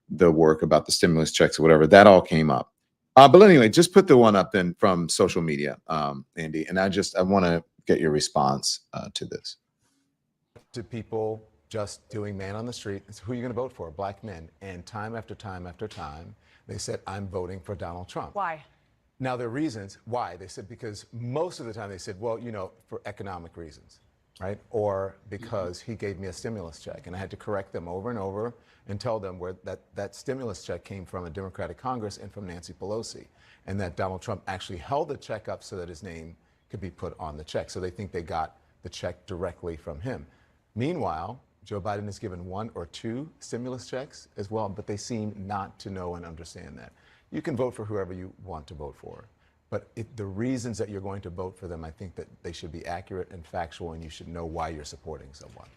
the work, about the stimulus checks or whatever. That all came up. But anyway, just put the one up then from social media, Andy. And I want to get your response to this. To people just doing man on the street, it's who are you going to vote for? Black men. And time after time after time, they said, I'm voting for Donald Trump. Why? Now, their reasons why, they said, because most of the time they said, well, you know, for economic reasons, right? Or because he gave me a stimulus check. And I had to correct them over and over and tell them where that stimulus check came from a Democratic Congress and from Nancy Pelosi. And that Donald Trump actually held the check up so that his name could be put on the check. So they think they got the check directly from him. Meanwhile, Joe Biden has given 1 or 2 stimulus checks as well, but they seem not to know and understand that. You can vote for whoever you want to vote for, but the reasons that you're going to vote for them, I think that they should be accurate and factual, and you should know why you're supporting someone.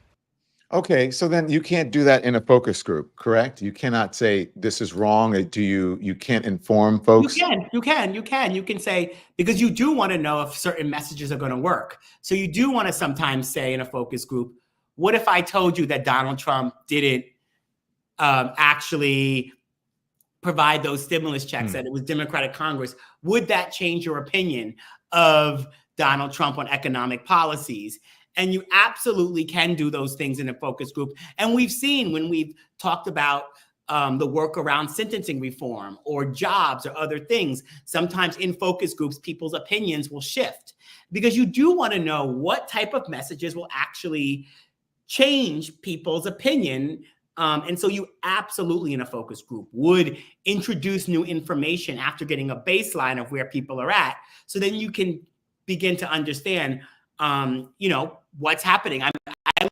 Okay, so then you can't do that in a focus group, correct? You cannot say this is wrong. Or you can't inform folks? You can say, because you do want to know if certain messages are going to work. So you do want to sometimes say in a focus group, what if I told you that Donald Trump didn't actually provide those stimulus checks, that it was Democratic Congress? Would that change your opinion of Donald Trump on economic policies? And you absolutely can do those things in a focus group. And we've seen when we've talked about the work around sentencing reform or jobs or other things, sometimes in focus groups, people's opinions will shift, because you do want to know what type of messages will actually change people's opinion. And so you absolutely in a focus group would introduce new information after getting a baseline of where people are at. So then you can begin to understand, what's happening. I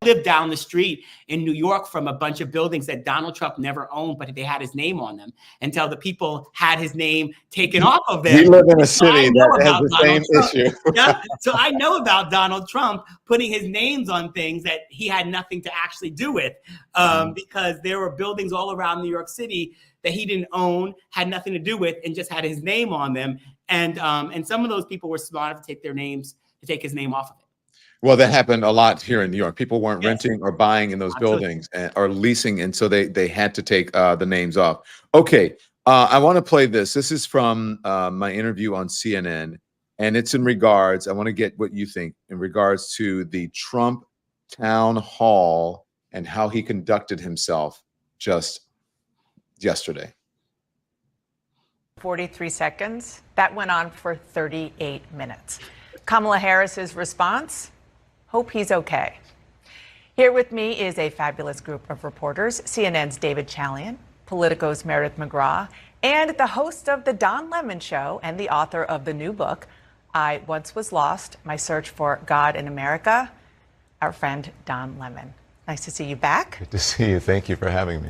live down the street in New York from a bunch of buildings that Donald Trump never owned, but they had his name on them until the people had his name taken off of them. We live in a city that has the same issue. Yeah. So I know about Donald Trump putting his names on things that he had nothing to actually do with, because there were buildings all around New York City that he didn't own, had nothing to do with, and just had his name on them. And some of those people were smart enough to take his name off of it. Well, that happened a lot here in New York. People weren't renting or buying in those buildings or leasing, and so they had to take the names off. Okay, I want to play this. This is from my interview on CNN, and it's in regards, I want to get what you think, in regards to the Trump town hall and how he conducted himself just yesterday. 43 seconds. That went on for 38 minutes. Kamala Harris's response? Hope he's okay. Here with me is a fabulous group of reporters, CNN's David Chalian, Politico's Meredith McGraw, and the host of The Don Lemon Show and the author of the new book, I Once Was Lost, My Search for God in America, our friend Don Lemon. Nice to see you back. Good to see you. Thank you for having me.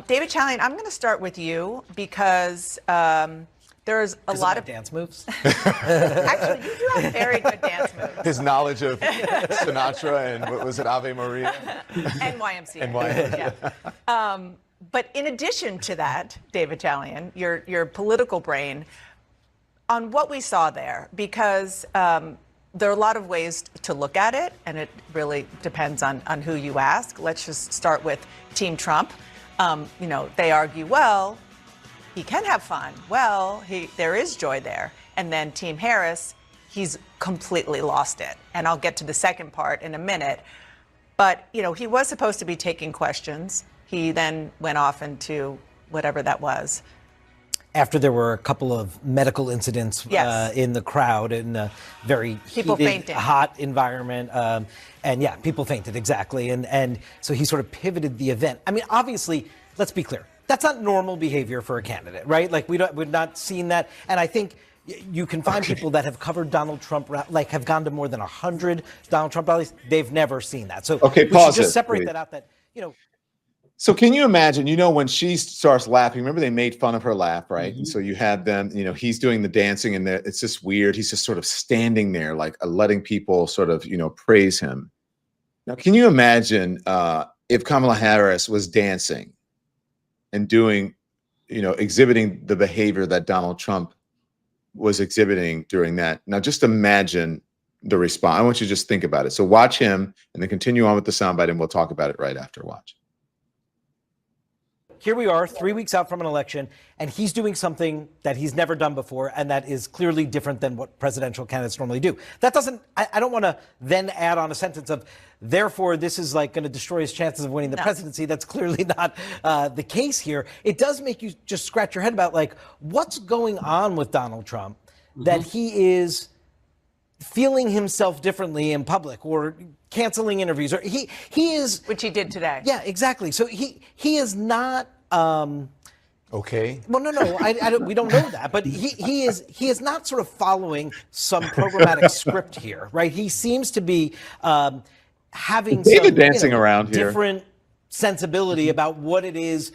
David Chalian, I'm going to start with you because there's a lot of dance moves. Actually, you do have very good dance moves. His knowledge of Sinatra and what was it, Ave Maria? And YMCA. And YMCA. Yeah. But in addition to that, David Chalian, your political brain, on what we saw there, because there are a lot of ways to look at it, and it really depends on who you ask. Let's just start with Team Trump. They argue, well, he can have fun. Well, there is joy there. And then Team Harris, he's completely lost it. And I'll get to the second part in a minute. But, he was supposed to be taking questions. He then went off into whatever that was. After there were a couple of medical incidents in the crowd in a very heated, hot environment. And yeah, people fainted, exactly. And so he sort of pivoted the event. I mean, obviously, let's be clear. That's not normal behavior for a candidate, right? Like we've not seen that. And I think you can find people that have covered Donald Trump, like have gone to more than 100 Donald Trump rallies. They've never seen that. So okay, pause. Just separate that out. So can you imagine, when she starts laughing, remember they made fun of her laugh, right? Mm-hmm. And so you had them, he's doing the dancing and it's just weird. He's just sort of standing there, like letting people sort of, praise him. Now, can you imagine if Kamala Harris was dancing and doing, exhibiting the behavior that Donald Trump was exhibiting during that? Now, just imagine the response. I want you to just think about it. So watch him and then continue on with the soundbite and we'll talk about it right after. Watch. Here we are 3 weeks out from an election, and he's doing something that he's never done before, and that is clearly different than what presidential candidates normally do. That doesn't, I don't want to then add on a sentence of, therefore, this is like going to destroy his chances of winning the presidency. That's clearly not the case here. It does make you just scratch your head about, like, what's going on with Donald Trump that he is feeling himself differently in public or canceling interviews, or he is, which he did today. Yeah, exactly. So he is not okay. Well, no, we don't know that, but he is not sort of following some programmatic script here, right? He seems to be having David some dancing around here. different sensibility about what it is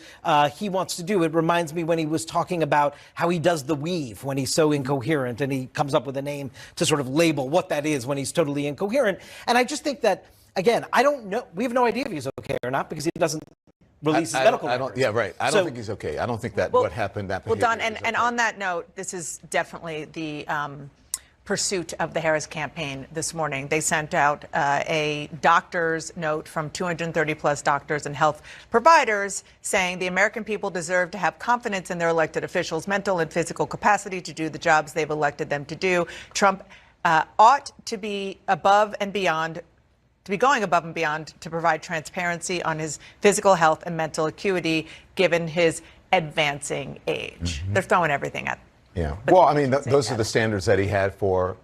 he wants to do. It reminds me when he was talking about how he does the weave when he's so incoherent, and he comes up with a name to sort of label what that is when he's totally incoherent. And I just think that, again, I don't know. We have no idea if he's okay or not because he doesn't release his medical records. Yeah, right. I don't think he's okay. I don't think that what happened, that behavior. Well, Don, and on that note, this is definitely the pursuit of the Harris campaign this morning. They sent out a doctor's note from 230 plus doctors and health providers saying the American people deserve to have confidence in their elected officials' mental and physical capacity to do the jobs they've elected them to do. Trump ought to be above and beyond, to be going above and beyond to provide transparency on his physical health and mental acuity, given his advancing age. They're throwing everything at. Yeah. Well, I mean, those are the standards that he had for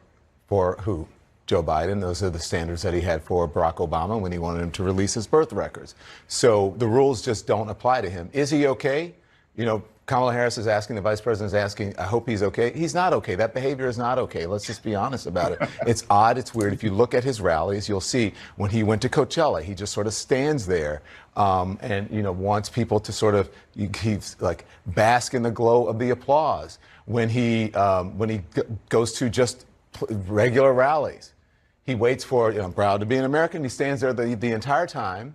who? Joe Biden. Those are the standards that he had for Barack Obama when he wanted him to release his birth records. So the rules just don't apply to him. Is he okay? You know, Kamala Harris is asking, the vice president is asking, I hope he's okay. He's not okay. That behavior is not okay. Let's just be honest about it. It's odd. It's weird. If you look at his rallies, you'll see when he went to Coachella, he just sort of stands there and, you know, wants people to sort of, he's like bask in the glow of the applause. When he goes to just regular rallies, he waits for, you know, I'm proud to be an American. He stands there the entire time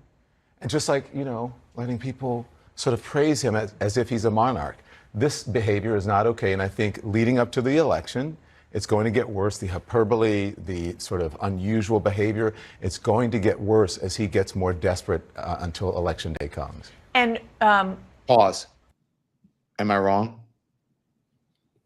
and just like, you know, letting people sort of praise him as if he's a monarch. This behavior is not okay. And I think leading up to the election, it's going to get worse. The hyperbole, the sort of unusual behavior, it's going to get worse as he gets more desperate until election day comes. And pause. Am I wrong?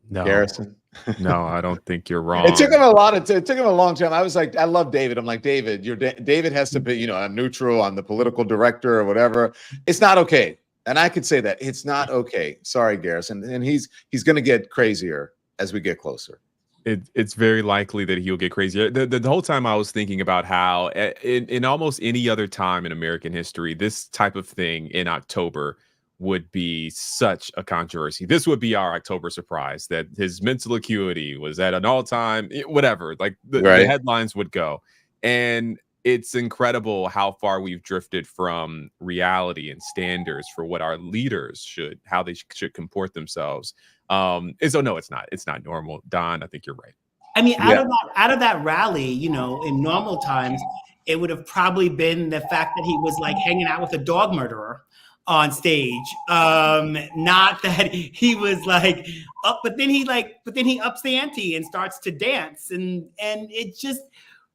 No. Garrison? No, I don't think you're wrong. It took him a long time. I was like, I love David. I'm like, David, David has to be, you know, I'm neutral. I'm the political director or whatever. It's not okay. And I could say that it's not okay. Sorry, Garrison. And he's going to get crazier as we get closer. It's very likely that he'll get crazier. The whole time I was thinking about how in almost any other time in American history, this type of thing in October would be such a controversy. This would be our October surprise, that his mental acuity was at an all-time, whatever, like the headlines would go. And it's incredible how far we've drifted from reality and standards for what our leaders how they should comport themselves. And so no, it's not normal. Don, I think you're right. I mean, out of that rally, you know, in normal times, it would have probably been the fact that he was like hanging out with a dog murderer on stage. Not that he was like up, but then he ups the ante and starts to dance. And it just,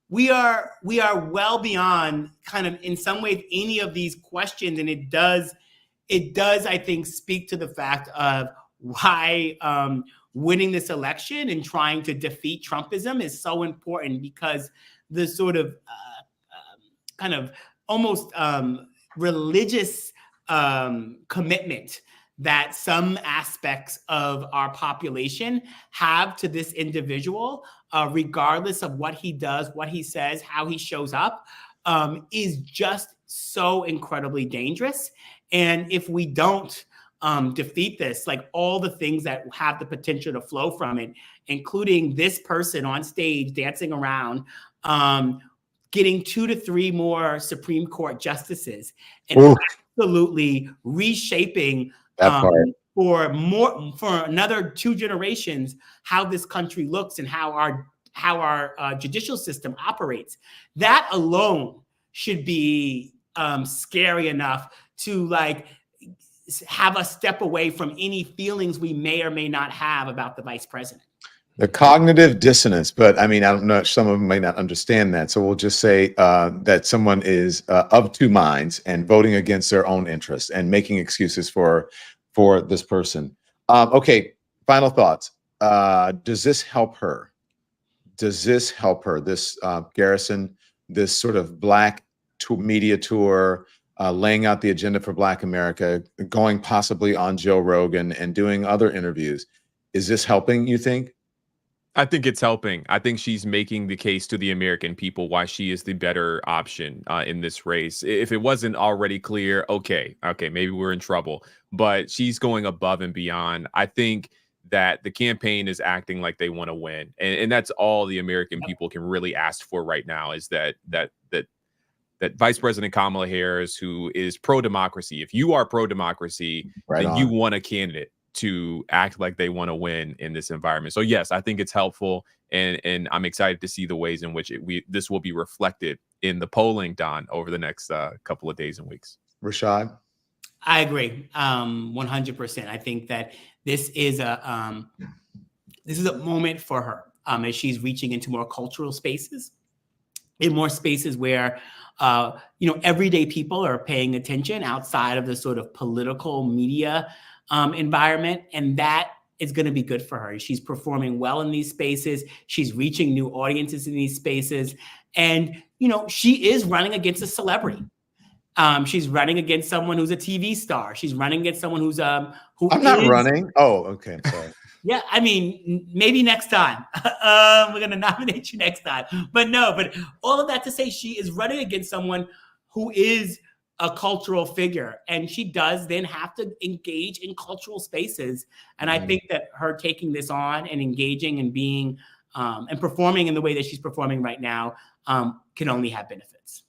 we are well beyond kind of in some ways any of these questions. And it does, I think, speak to the fact of why winning this election and trying to defeat Trumpism is so important, because the sort of kind of almost religious commitment that some aspects of our population have to this individual, regardless of what he does, what he says, how he shows up, is just so incredibly dangerous. And if we don't defeat this, like all the things that have the potential to flow from it, including this person on stage dancing around, getting 2 to 3 more Supreme Court justices, and absolutely reshaping for another 2 generations how this country looks and how our judicial system operates. That alone should be scary enough to like have us step away from any feelings we may or may not have about the vice president. The cognitive dissonance, but I mean, I don't know, some of them may not understand that. So we'll just say that someone is of two minds and voting against their own interests and making excuses for this person. Okay, final thoughts. Does this help her? Does this help her? This Garrison, this sort of Black media tour, laying out the agenda for Black America, going possibly on Joe Rogan and doing other interviews. Is this helping, you think? I think it's helping. I think she's making the case to the American people why she is the better option in this race. If it wasn't already clear, okay, maybe we're in trouble. But she's going above and beyond. I think that the campaign is acting like they want to win, and that's all the American people can really ask for right now. Is that Vice President Kamala Harris, who is pro-democracy. If you are pro-democracy, then you want a candidate to act like they want to win in this environment. So yes, I think it's helpful, and I'm excited to see the ways in which this will be reflected in the polling, Don, over the next couple of days and weeks. Rashad? I agree, 100%. I think that this is a moment for her as she's reaching into more cultural spaces, in more spaces where everyday people are paying attention outside of the sort of political media environment, and that is going to be good for her. She's performing well in these spaces. She's reaching new audiences in these spaces, and she is running against a celebrity. She's running against someone who's a TV star. She's running against someone who's I'm not running. Oh, okay. I'm sorry. Yeah, I mean, maybe next time. We're going to nominate you next time. But all of that to say, she is running against someone who is a cultural figure, and she does then have to engage in cultural spaces. And I think that her taking this on and engaging and being and performing in the way that she's performing right now can only have benefits.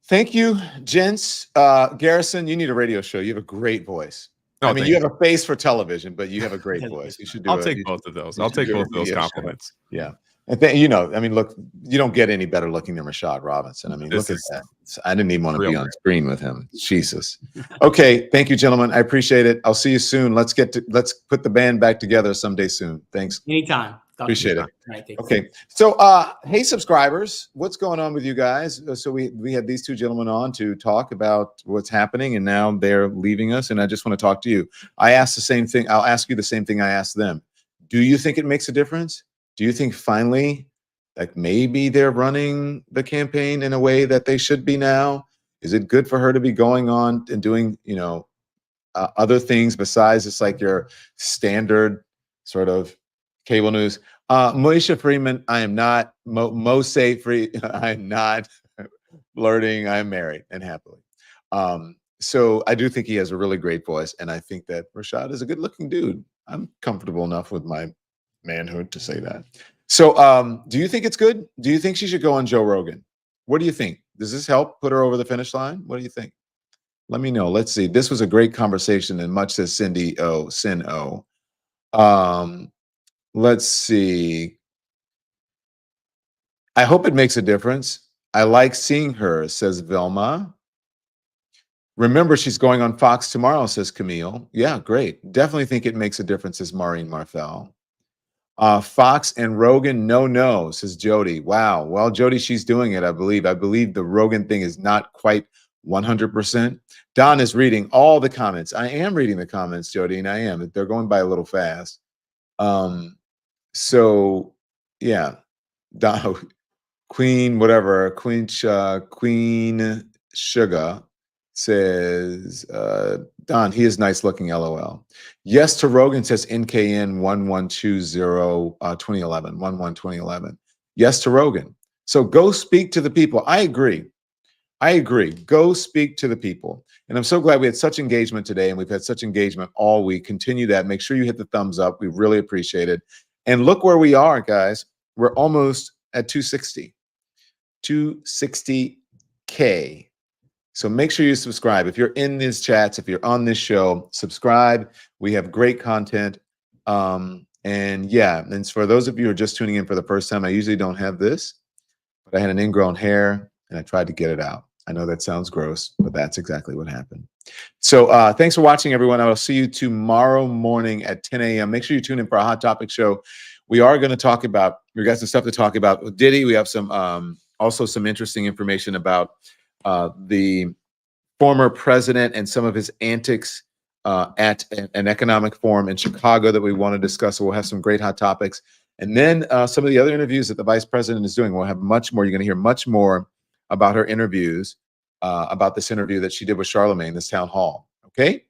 Thank you, gents. Garrison, you need a radio show. You have a great voice. Oh, I mean, you have a face for television, but you have a great voice. You should do. I'll take both of those. I'll take both of those compliments. Show. Yeah, and I mean, look, you don't get any better looking than Rashad Robinson. I mean, look at that. I didn't even want to be on screen with him. Jesus. Okay, thank you, gentlemen. I appreciate it. I'll see you soon. Let's put the band back together someday soon. Thanks. Anytime. Appreciate it. Right, okay, so hey, subscribers, what's going on with you guys? So we had these two gentlemen on to talk about what's happening, and now they're leaving us, and I just want to talk to you. I asked the same thing. I'll ask you the same thing I asked them. Do you think it makes a difference? Do you think finally, like, maybe they're running the campaign in a way that they should be now? Is it good for her to be going on and doing, other things besides just like your standard sort of cable news? Moesha Freeman, I am not Mose Free. I am not flirting. I am married and happily. So I do think he has a really great voice, and I think that Rashad is a good-looking dude. I'm comfortable enough with my manhood to say that. So, do you think it's good? Do you think she should go on Joe Rogan? What do you think? Does this help put her over the finish line? What do you think? Let me know. Let's see. This was a great conversation, and much says Cindy O. Sin O. Let's see. I hope it makes a difference. I like seeing her, says Velma. Remember, she's going on Fox tomorrow, says Camille. Yeah, great. Definitely think it makes a difference, says Maureen Marfell. Fox and Rogan, no, says Jody. Wow. Well, Jody, she's doing it, I believe. I believe the Rogan thing is not quite 100%. Don is reading all the comments. I am reading the comments, Jody, and I am. They're going by a little fast. So, yeah. Don, Queen Sugar says, Don, he is nice looking, LOL. Yes to Rogan, says NKN 1120 Yes to Rogan. So go speak to the people. I agree. Go speak to the people. And I'm so glad we had such engagement today, and we've had such engagement all week. Continue that. Make sure you hit the thumbs up. We really appreciate it. And look where we are, guys. We're almost at 260K. So make sure you subscribe. If you're in these chats, if you're on this show, subscribe. We have great content. And yeah, and for those of you who are just tuning in for the first time, I usually don't have this, but I had an ingrown hair and I tried to get it out. I know that sounds gross, but that's exactly what happened. So thanks for watching, everyone. I will see you tomorrow morning at 10 a.m. Make sure you tune in for a Hot Topic show. We are going to talk about, we got some stuff to talk about with Diddy. We have some also some interesting information about the former president and some of his antics at an economic forum in Chicago that we want to discuss. So we'll have some great hot topics. And then some of the other interviews that the vice president is doing. We'll have much more. You're going to hear much more about her interviews, about this interview that she did with Charlemagne, this town hall. Okay?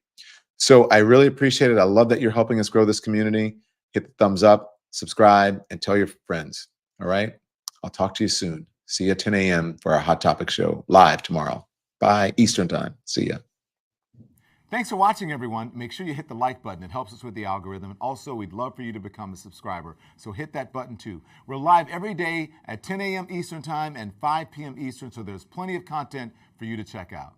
So I really appreciate it. I love that you're helping us grow this community. Hit the thumbs up. subscribe, and tell your friends. All right? I'll talk to you soon. See you at 10 a.m. for our Hot Topic show live tomorrow. Bye, Eastern time. See ya. Thanks for watching, everyone. Make sure you hit the like button. It helps us with the algorithm. And also, we'd love for you to become a subscriber. So hit that button, too. We're live every day at 10 a.m. Eastern time and 5 p.m. Eastern, so there's plenty of content for you to check out.